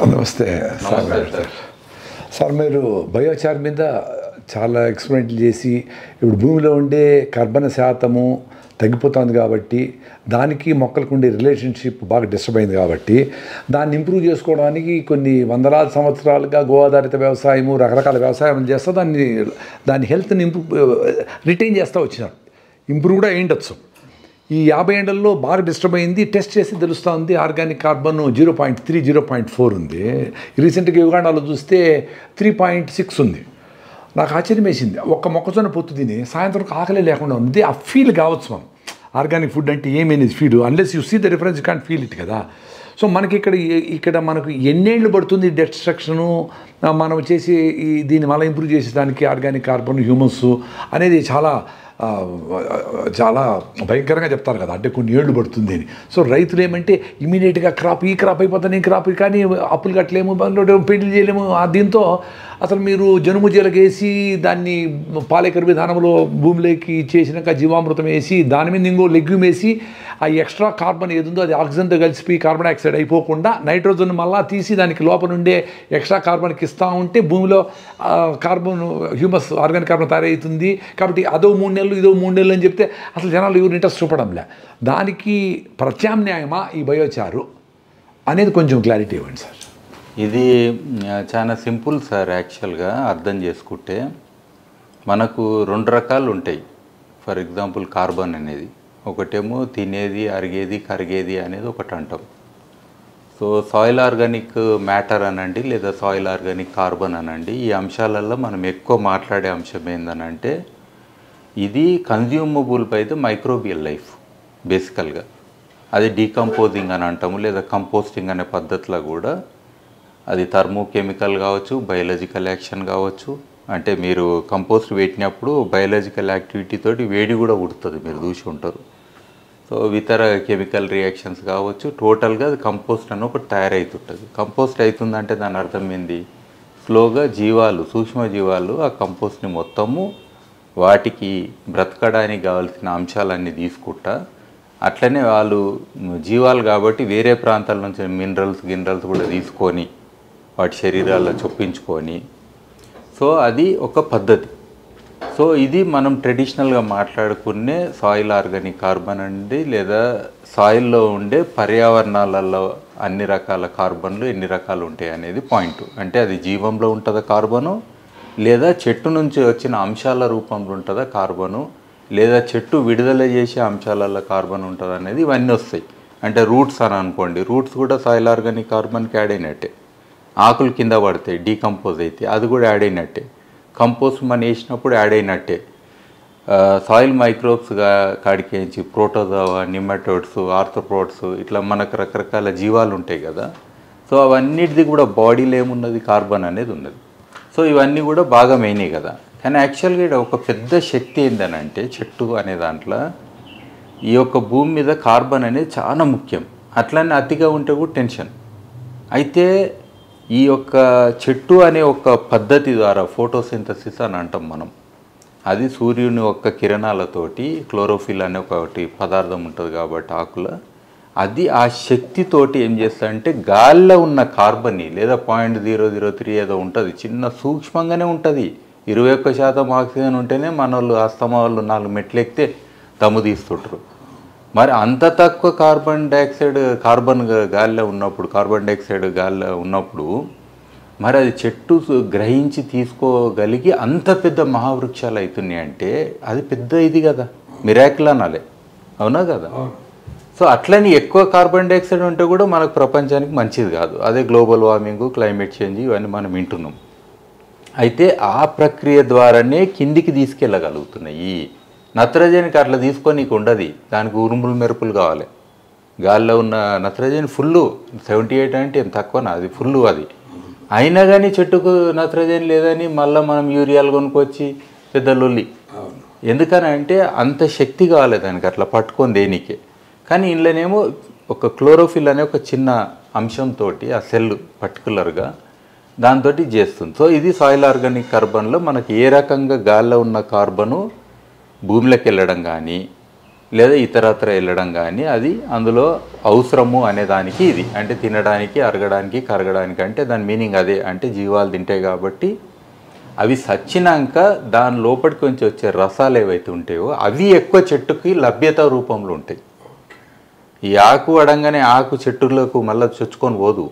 నమస్తే sir. Sir మీరు biochar మీద చాలా ఎక్స్పెరిమెంట్లు చేసి ఇప్పుడు భూమిలో ఉండే కర్బన శాతము తగ్గిపోతుంది కాబట్టి దానికి మొక్కలకు ఉండే రిలేషన్షిప్ బాగా డిస్టర్బ్ అయింది కాబట్టి దాన్ని ఇంప్రూవ్ చేసుకోవడానికి కొన్ని వందలాది సంవత్సరాలుగా గో ఆధారిత వ్యవసాయము రకరకాల వ్యవసాయం చేస్తూ దాని హెల్త్ని రిటైన్ చేస్తూ వచ్చినారు. ఇంప్రూవ్ కూడా అయ్యిండొచ్చు. ఈ 50 ఏళ్లలో బాగా డిస్టర్బ్ అయింది. టెస్ట్ చేసి తెలుస్తూ ఉంది ఆర్గానిక్ కార్బన్ 0.3, 0.4 ఉంది. రీసెంట్గా యుగాండాలో చూస్తే 3.6 ఉంది. నాకు ఆశ్చర్యం వేసింది. ఒక్క మొక్కజొన్న పొత్తు తిని సాయంత్రం ఆకలే లేకుండా ఉంది. ఆ ఫీల్ కావచ్చు మనం. ఆర్గానిక్ ఫుడ్ అంటే ఏమనేది feed unless you see the difference you can't feel it కదా. సో మనకి ఇక్కడ మనకు ఎన్నేళ్ళు పడుతుంది డిస్ట్రక్షను మనం చేసి దీన్ని మళ్ళీ ఇంప్రూవ్ చేసేదానికి ఆర్గానిక్ కార్బన్ హ్యూమన్స్ అనేది చాలా భయంకరంగా చెప్తారు కదా, అంటే కొన్ని ఏళ్ళు పడుతుంది అని. సో రైతులు ఏమంటే ఇమీడియట్గా ఈ క్రాప్ అయిపోతుంది, ఈ క్రాప్ కానీ అప్పులు కట్టలేము, పెళ్లి చేయలేము. దీంతో అసలు మీరు జనుముజీలకు వేసి దాన్ని పాలేకర్ విధానంలో భూమిలోకి చేసినాక జీవామృతం వేసి దాని మీద ఇంకో లెగ్యూమ్ వేసి ఆ ఎక్స్ట్రా కార్బన్ ఏదుందో అది ఆక్సిజన్తో కలిసిపోయి కార్బన్ డైఆక్సైడ్ అయిపోకుండా నైట్రోజన్ మళ్ళా తీసి దానికి లోపల ఉండే ఎక్స్ట్రా కార్బన్కి ఇస్తూ ఉంటే భూమిలో కార్బన్ హ్యూమస్ ఆర్గానిక్ కార్బన్ తయారవుతుంది. కాబట్టి అదో 3 నెలలు ఇదో 3 నెలలు అని చెప్తే అసలు జనాలు ఎవరు ఇంట్రెస్ట్ చూపడంలే. దానికి ప్రత్యామ్నాయమా ఈ బయోచారు అనేది కొంచెం క్లారిటీ ఇవ్వండి సార్. ఇది చాలా సింపుల్ సార్. యాక్చువల్గా అర్థం చేసుకుంటే మనకు 2 రకాలు ఉంటాయి. ఫర్ ఎగ్జాంపుల్ కార్బన్ అనేది ఒకటేమో తినేది, అరిగేది, కరిగేది అనేది ఒకటి అంటాం. సో సాయిల్ ఆర్గానిక్ మ్యాటర్ అనండి లేదా సాయిల్ ఆర్గానిక్ కార్బన్ అనండి, ఈ అంశాలలో మనం ఎక్కువ మాట్లాడే అంశం ఏందనంటే ఇది consumable by the microbial life బేసికల్గా. అది డీకంపోజింగ్ అని అంటాము లేదా కంపోస్టింగ్ అనే పద్ధతిలో కూడా అది థర్మోకెమికల్ కావచ్చు, బయాలజికల్ యాక్షన్ కావచ్చు. అంటే మీరు కంపోస్ట్ పెట్టినప్పుడు బయాలజికల్ యాక్టివిటీ తోటి వేడి కూడా ఉడుతుంది, మీరు చూసి ఉంటారు. సో ఇతర కెమికల్ రియాక్షన్స్ కావచ్చు. టోటల్గా అది కంపోస్ట్ అని ఒకటి తయారవుతుంటుంది. కంపోస్ట్ అవుతుందంటే దాని అర్థం ఏంది, స్లోగా జీవాలు, సూక్ష్మజీవాలు ఆ కంపోస్ట్ని మొత్తము వాటికి బ్రతకడానికి కావాల్సిన అంశాలన్నీ తీసుకుంటా, అట్లనే వాళ్ళు జీవాలు కాబట్టి వేరే ప్రాంతాల నుంచి మినరల్స్ కూడా తీసుకొని వాటి శరీరాల్లో చొప్పించుకొని, సో అది ఒక పద్ధతి. సో ఇది మనం ట్రెడిషనల్గా మాట్లాడుకునే సాయిల్ ఆర్గానిక్ కార్బన్ అండి, లేదా సాయిల్లో ఉండే పర్యావరణాలలో అన్ని రకాల కార్బన్లు ఎన్ని రకాలు ఉంటాయి అనేది పాయింట్. అంటే అది జీవంలో ఉంటుందా కార్బను, లేదా చెట్టు నుంచి వచ్చిన అంశాల రూపంలో ఉంటుందా కార్బను, లేదా చెట్టు విడుదల చేసే అంశాలలో కార్బన్ ఉంటుంది అనేది ఇవన్నీ వస్తాయి. అంటే రూట్స్ అని అనుకోండి, రూట్స్ కూడా సాయిల్ ఆర్గానిక్ కార్బన్కి యాడ్ అయినట్టే. ఆకులు కింద పడతాయి, డీకంపోజ్ అయితే అది కూడా యాడ్ అయినట్టే. కంపోస్ట్ మనం వేసినప్పుడు యాడ్ అయినట్టే. సాయిల్ మైక్రోబ్స్గా కాడికేంచి ప్రోటోజోవా, నిమటోడ్స్, ఆర్థ్రోపోడ్స్ ఇట్లా మనకు రకరకాల జీవాలు ఉంటాయి కదా. సో అవన్నిటిది కూడా బాడీలో ఏమున్నది, కార్బన్ అనేది ఉన్నది. సో ఇవన్నీ కూడా బాగా మెయినే కదా. కానీ యాక్చువల్గా ఇక్కడ ఒక పెద్ద శక్తి ఏంటనంటే చెట్టు అనే దాంట్లో ఈ యొక్క భూమి మీద కార్బన్ అనేది చాలా ముఖ్యం. అట్లనే అతిగా ఉంటే కూడా టెన్షన్. అయితే ఈ యొక్క చెట్టు అనే ఒక పద్ధతి ద్వారా ఫోటోసింథసిస్ అని అంటాం మనం. అది సూర్యుని యొక్క కిరణాలతోటి క్లోరోఫిల్ అనే ఒకటి పదార్థం ఉంటుంది కాబట్టి ఆకుల, అది ఆ శక్తితోటి ఏం చేస్తారంటే గాలిలో ఉన్న కార్బన్ని లేదా 0.003 ఏదో ఉంటుంది, చిన్న సూక్ష్మంగానే ఉంటుంది. 21% ఆక్సిజన్ ఉంటేనే మన వాళ్ళు ఆస్తమా వాళ్ళు 4 మెట్లు ఎక్కితే దమ్ము తీస్తుంటారు. మరి అంత తక్కువ కార్బన్ డైఆక్సైడ్ గాలిలో ఉన్నప్పుడు మరి అది చెట్టు గ్రహించి తీసుకోగలిగి అంత పెద్ద మహావృక్షాలు అవుతున్నాయి అంటే అది పెద్ద ఇది కదా, మిరాకిల్ అనాలి, అవునా కదా. సో అట్లని ఎక్కువ కార్బన్ డైఆక్సైడ్ ఉంటే కూడా మనకు ప్రపంచానికి మంచిది కాదు. అదే గ్లోబల్ వార్మింగ్, క్లైమేట్ చేంజ్ ఇవన్నీ మనం వింటున్నాం. అయితే ఆ ప్రక్రియ ద్వారానే కిందికి తీసుకెళ్ళగలుగుతున్నాయి. నత్రజనికి అట్లా తీసుకొని నీకు ఉండదు, దానికి ఉరుములు మెరుపులు కావాలి. గాల్లో ఉన్న నత్రజని ఫుల్లు 78 అంటే ఏం తక్కువనా, అది ఫుల్లు. అది అయినా కానీ చెట్టుకు నత్రజని లేదని మళ్ళీ మనం యూరియాలు కొనుక్కొచ్చి పెద్ద లొల్లి. ఎందుకని అంటే అంత శక్తి కావాలి దానికి అట్లా పట్టుకొని దేనికే. కానీ ఇందులోనేమో ఒక క్లోరోఫిల్ అనే ఒక చిన్న అంశంతో ఆ సెల్ పర్టికులర్గా దాంతో చేస్తుంది. సో ఇది సాయిల్ ఆర్గానిక్ కార్బన్లో మనకి ఏ రకంగా గాల్లో ఉన్న కార్బను భూమిలోకి వెళ్ళడం కానీ లేదా ఇతరత్ర వెళ్ళడం కానీ అది అందులో అవసరము అనే దానికి ఇది అంటే తినడానికి అరగడానికి కరగడానికి అంటే దాని మీనింగ్ అదే అంటే జీవాలు తింటాయి కాబట్టి అవి సచ్చినాక దాని లోపలికి కొంచెం వచ్చే రసాలు ఏవైతే ఉంటాయో అవి ఎక్కువ చెట్టుకి లభ్యత రూపంలో ఉంటాయి. ఈ ఆకు అడంగానే ఆకు చెట్టులకు మళ్ళీ చొచ్చుకొని పోదు,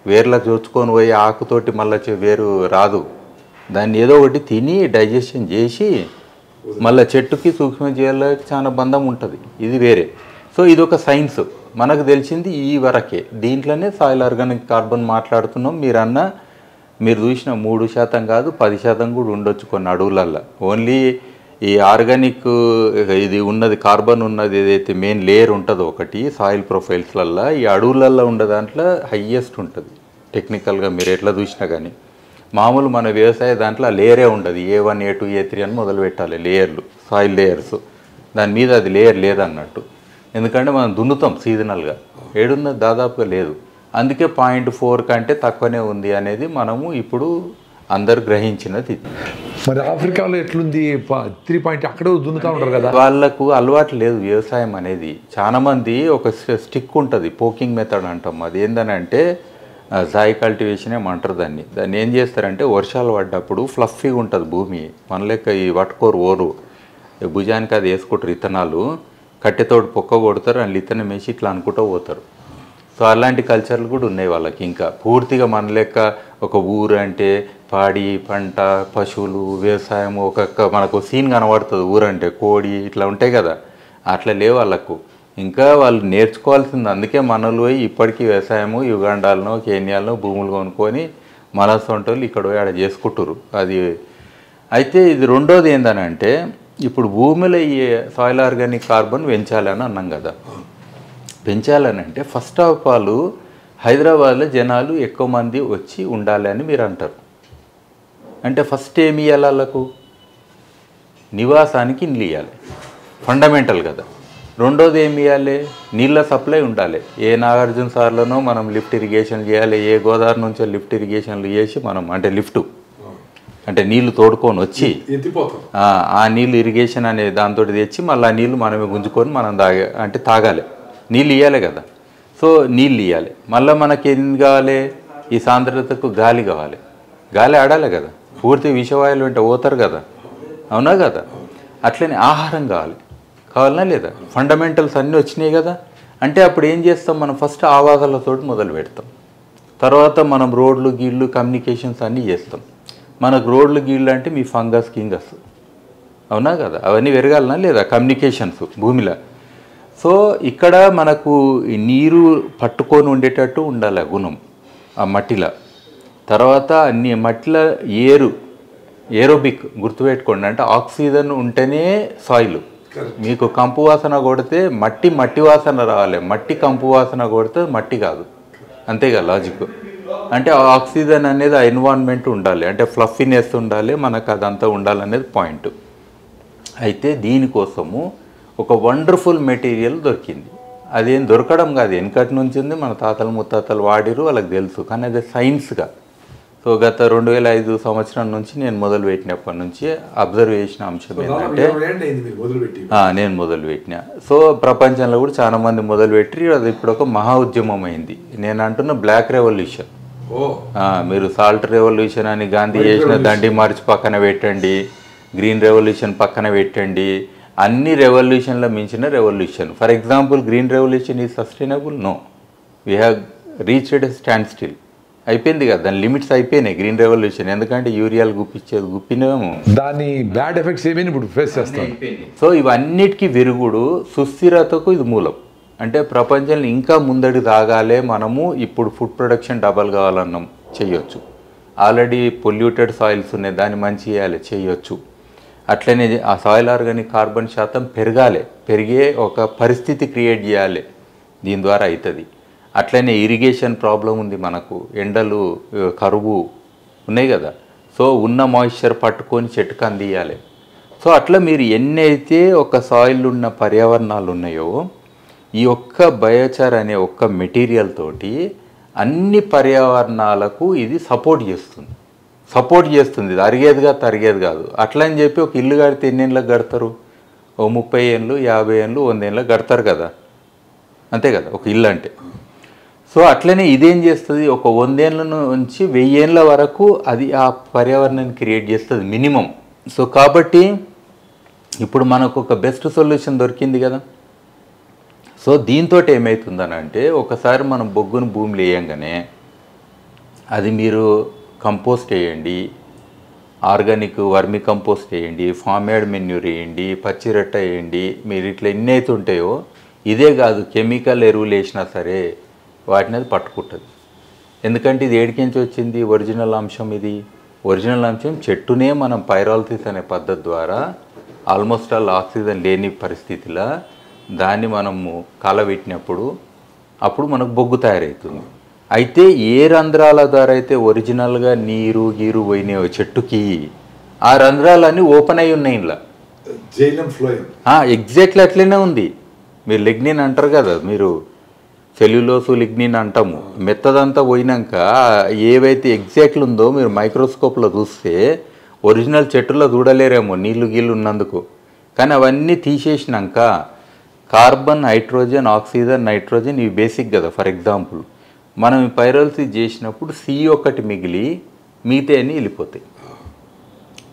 వేర్లకు చొచ్చుకొని పోయి ఆకుతోటి మళ్ళీ వేరు రాదు. దాన్ని ఏదో ఒకటి తిని డైజెషన్ చేసి మళ్ళీ చెట్టుకి సూక్ష్మజీవులకి చాలా బంధం ఉంటుంది, ఇది వేరే. సో ఇది ఒక సైన్స్, మనకు తెలిసింది ఈ వరకే. దీంట్లోనే సాయిల్ ఆర్గానిక్ కార్బన్ మాట్లాడుతున్నాం. మీరు చూసిన 3% కాదు 10% కూడా ఉండొచ్చు కొన్ని అడవులల్లో. ఓన్లీ ఈ ఆర్గానిక్ ఇది ఉన్నది కార్బన్ ఉన్నది ఏదైతే మెయిన్ లేయర్ ఉంటుందో ఒకటి సాయిల్ ప్రొఫైల్స్లల్లో ఈ అడవులల్లో ఉండే దాంట్లో హయ్యెస్ట్ ఉంటుంది టెక్నికల్గా మీరు ఎట్లా చూసినా. కానీ మామూలు మన వ్యవసాయ దాంట్లో లేయరే ఉండదు, A1 A2 A3 అని మొదలు పెట్టాలి లేయర్లు, సాయిల్ లేయర్స్. దాని మీద అది లేయర్ లేదన్నట్టు, ఎందుకంటే మనం దున్నుతాం సీజనల్గా. ఏడున్నది దాదాపుగా లేదు, అందుకే 0.4 కంటే తక్కువనే ఉంది అనేది మనము ఇప్పుడు అందరు గ్రహించినది. మరి ఆఫ్రికాలో ఎట్లుంది 3 అక్కడే దున్నుతూ ఉంటారు కదా, వాళ్ళకు అలవాటు లేదు వ్యవసాయం అనేది. చాలామంది ఒక స్టిక్ ఉంటుంది, పోకింగ్ మెథడ్ అంటాం. అది ఏంటంటే జాయ్ కల్టివేషన్ ఏమంటారు దాన్ని. ఏం చేస్తారంటే వర్షాలు పడ్డప్పుడు ఫ్లఫీగా ఉంటుంది భూమి, మన లెక్క ఈ వట్టుకోరు ఓరు భుజానికి అది వేసుకుంటారు ఇత్తనాలు, కట్టెతోటి పొక్క కొడతారు, అందులో ఇత్తనం వేసి ఇట్లా అనుకుంటూ పోతారు. సో అలాంటి కల్చర్లు కూడా ఉన్నాయి వాళ్ళకి. ఇంకా పూర్తిగా మన లెక్క ఒక ఊరు అంటే పాడి పంట పశువులు వ్యవసాయం ఒక్కొక్క మనకు సీన్ కనబడుతుంది. ఊరంటే కోడి ఇట్లా ఉంటాయి కదా, అట్లా లేవు వాళ్ళకు. ఇంకా వాళ్ళు నేర్చుకోవాల్సింది. అందుకే మనలు పోయి ఇప్పటికీ వ్యవసాయము యుగాండాలను కేన్యాలను భూములు కొనుక్కొని మన సొంటలు ఇక్కడ పోయి ఆడ చేసుకుంటారు అది. అయితే ఇది రెండోది ఏంటనంటే ఇప్పుడు భూమిలో ఈ సాయిల్ ఆర్గానిక్ కార్బన్ పెంచాలని అన్నాం కదా. పెంచాలని అంటే ఫస్ట్ ఆఫ్ ఆల్ హైదరాబాద్లో జనాలు ఎక్కువ మంది వచ్చి ఉండాలి అని మీరు అంటారు. అంటే ఫస్ట్ ఏమి ఇవ్వాలి వాళ్ళకు? నివాసానికి ఇల్లు ఇవ్వాలి, ఫండమెంటల్ కదా. రెండోది ఏమి ఇవ్వాలి? నీళ్ళ సప్లై ఉండాలి. ఏ నాగార్జున సార్లోనో మనం లిఫ్ట్ ఇరిగేషన్ చేయాలి, ఏ గోదావరి నుంచో లిఫ్ట్ ఇరిగేషన్లు చేసి మనం అంటే లిఫ్ట్ అంటే నీళ్లు తోడుకొని వచ్చి ఆ నీళ్ళు ఇరిగేషన్ అనే దాంతో తెచ్చి మళ్ళీ ఆ నీళ్ళు మనమే గుంజుకొని మనం తాగాలి. నీళ్ళు ఇవ్వాలి కదా. సో నీళ్ళు ఇవ్వాలి. మళ్ళీ మనకి ఏం కావాలి? ఈ సాంద్రతకు గాలి కావాలి. గాలి ఆడాలి కదా, పూర్తి విషవాయువులు వెంట పోతారు కదా, అవునా కదా. అట్లనే ఆహారం కావాలనా లేదా? ఫండమెంటల్స్ అన్నీ వచ్చినాయి కదా. అంటే అప్పుడు ఏం చేస్తాం మనం? ఫస్ట్ ఆవాసాలతో మొదలు పెడతాం, తర్వాత మనం రోడ్లు గీళ్ళు కమ్యూనికేషన్స్ అన్నీ చేస్తాం. మనకు రోడ్లు గీళ్ళు అంటే మీ ఫంగస్ కింగస్, అవునా కదా, అవన్నీ పెరగాలనా లేదా? కమ్యూనికేషన్స్ భూమిలో. సో ఇక్కడ మనకు నీరు పట్టుకొని ఉండేటట్టు ఉండాలి గుణం ఆ మట్టిలో. తర్వాత అన్ని మట్టిలో ఏరోబిక్ గుర్తుపెట్టుకోండి, అంటే ఆక్సిజన్ ఉంటేనే సాయిల్. మీకు కంపు వాసన కొడితే మట్టి వాసన రావాలి, మట్టి కంపు వాసన కొడితే మట్టి కాదు, అంతేగా లాజిక్. అంటే ఆక్సిజన్ అనేది ఆ ఎన్విరాన్మెంట్ ఉండాలి, అంటే ఫ్లఫీనెస్ ఉండాలి, మనకు అదంతా ఉండాలనేది పాయింట్. అయితే దీనికోసము ఒక వండర్ఫుల్ మెటీరియల్ దొరికింది. అదేం దొరకడం కాదు, వెనకటి నుంచి ఉంది, మన తాతలు ముత్తాతలు వాడిరు, వాళ్ళకి తెలుసు. కానీ అదే సైన్స్గా. సో గత 2005 సంవత్సరం నుంచి నేను మొదలుపెట్టినప్పటి నుంచి అబ్జర్వ్ చేసిన అంశం ఏంటంటే నేను మొదలుపెట్టిన. సో ప్రపంచంలో కూడా చాలా మంది మొదలుపెట్టి అది ఇప్పుడు ఒక మహా ఉద్యమం అయింది. నేను అంటున్న బ్లాక్ రెవల్యూషన్. మీరు సాల్ట్ రెవల్యూషన్ అని గాంధీ చేసిన దండి మార్చి పక్కన పెట్టండి, గ్రీన్ రెవల్యూషన్ పక్కన పెట్టండి, అన్ని రెవల్యూషన్లో మించిన revolution. For example green revolution is sustainable? No, we have reached standstill. అయిపోయింది కదా, దాని లిమిట్స్ అయిపోయినాయి గ్రీన్ రెవల్యూషన్. ఎందుకంటే యూరియాలు గుప్పినేమో దాని బ్యాడ్ ఎఫెక్ట్స్ ఏమైనా ఇప్పుడు ఫేస్ చేస్తాం. సో ఇవన్నిటికీ విరుగుడు సుస్థిరతకు ఇది మూలం. అంటే ప్రపంచంలో ఇంకా ముందడి తాగాలే మనము. ఇప్పుడు ఫుడ్ ప్రొడక్షన్ డబల్ కావాలన్నాం, చేయొచ్చు. ఆల్రెడీ పొల్యూటెడ్ సాయిల్స్ ఉన్నాయి, దాన్ని మంచి చేయాలి, చేయొచ్చు. అట్లనే ఆ సాయిల్ ఆర్గానిక్ కార్బన్ శాతం పెరిగే ఒక పరిస్థితి క్రియేట్ చేయాలి, దీని ద్వారా అవుతుంది. అట్లనే ఇరిగేషన్ ప్రాబ్లం ఉంది మనకు, ఎండలు కరువు ఉన్నాయి కదా. సో ఉన్న మాయిశ్చర్ పట్టుకొని చెట్టుకు అందియాలి. సో అట్లా మీరు ఎన్నైతే ఒక సాయిల్ ఉన్న పర్యావరణాలు ఉన్నాయో, ఈ ఒక్క బయోచార్ అనే ఒక్క మెటీరియల్ తోటి అన్ని పర్యావరణాలకు ఇది సపోర్ట్ చేస్తుంది. ఇది అరిగేది కాదు, తరిగేది కాదు. అట్లా అని చెప్పి ఒక ఇల్లు కడితే ఎన్ని ఏళ్ళకి కడతారు? ఓ 30 ఏళ్ళు 50 ఏళ్ళు 100 ఏళ్ళు కడతారు కదా, అంతే కదా ఒక ఇల్లు అంటే. సో అట్లనే ఇదేం చేస్తుంది, ఒక 100 ఏళ్ళ నుంచి 1000 ఏళ్ళ వరకు అది ఆ పర్యావరణాన్ని క్రియేట్ చేస్తుంది మినిమం. సో కాబట్టి ఇప్పుడు మనకు ఒక బెస్ట్ సొల్యూషన్ దొరికింది కదా. సో దీంతో ఏమవుతుందని అంటే, ఒకసారి మనం బొగ్గును భూమిలో వేయంగానే అది మీరు కంపోస్ట్ వేయండి, ఆర్గానిక్ వర్మి కంపోస్ట్ వేయండి, ఫామ్ యార్డ్ మెన్యూర్ వేయండి, పచ్చిరొట్ట వేయండి, మీరు ఇట్లా ఎన్ని అయితే ఉంటాయో, ఇదే కాదు కెమికల్ ఎరువులు వేసినా సరే వాటిని అది పట్టుకుంటుంది. ఎందుకంటే ఇది ఏడికించి వచ్చింది, ఒరిజినల్ అంశం ఇది. ఒరిజినల్ అంశం చెట్టునే మనం పైరాలసిస్ అనే పద్ధతి ద్వారా ఆల్మోస్ట్ ఆల్ ఆక్సిజన్ లేని పరిస్థితిలో దాన్ని మనము కాలబెట్టినప్పుడు అప్పుడు మనకు బొగ్గు తయారవుతుంది. అయితే ఏ రంధ్రాల ద్వారా అయితే ఒరిజినల్గా నీరు గీరు పోయినాయో చెట్టుకి, ఆ రంధ్రాలన్నీ ఓపెన్ అయి ఉన్నాయి ఇలా. ఎగ్జాక్ట్లీ అట్లనే ఉంది. మీరు లిగ్నిన్ అంటారు కదా, మీరు సెల్యులోసు లిగ్నిన్ అంటాము. మెత్తదంతా పోయినాక ఏవైతే ఎగ్జాక్ట్లు ఉందో మీరు మైక్రోస్కోప్లో చూస్తే ఒరిజినల్ చెట్టులో చూడలేరేమో నీళ్ళు గీళ్ళు ఉన్నందుకు. కానీ అవన్నీ తీసేసినాక కార్బన్, హైడ్రోజన్, ఆక్సిజన్, నైట్రోజన్ ఇవి బేసిక్ కదా. ఫర్ ఎగ్జాంపుల్ మనం ఈ పైరోలిసిస్ చేసినప్పుడు C1 మిగిలి మిగతా అన్నీ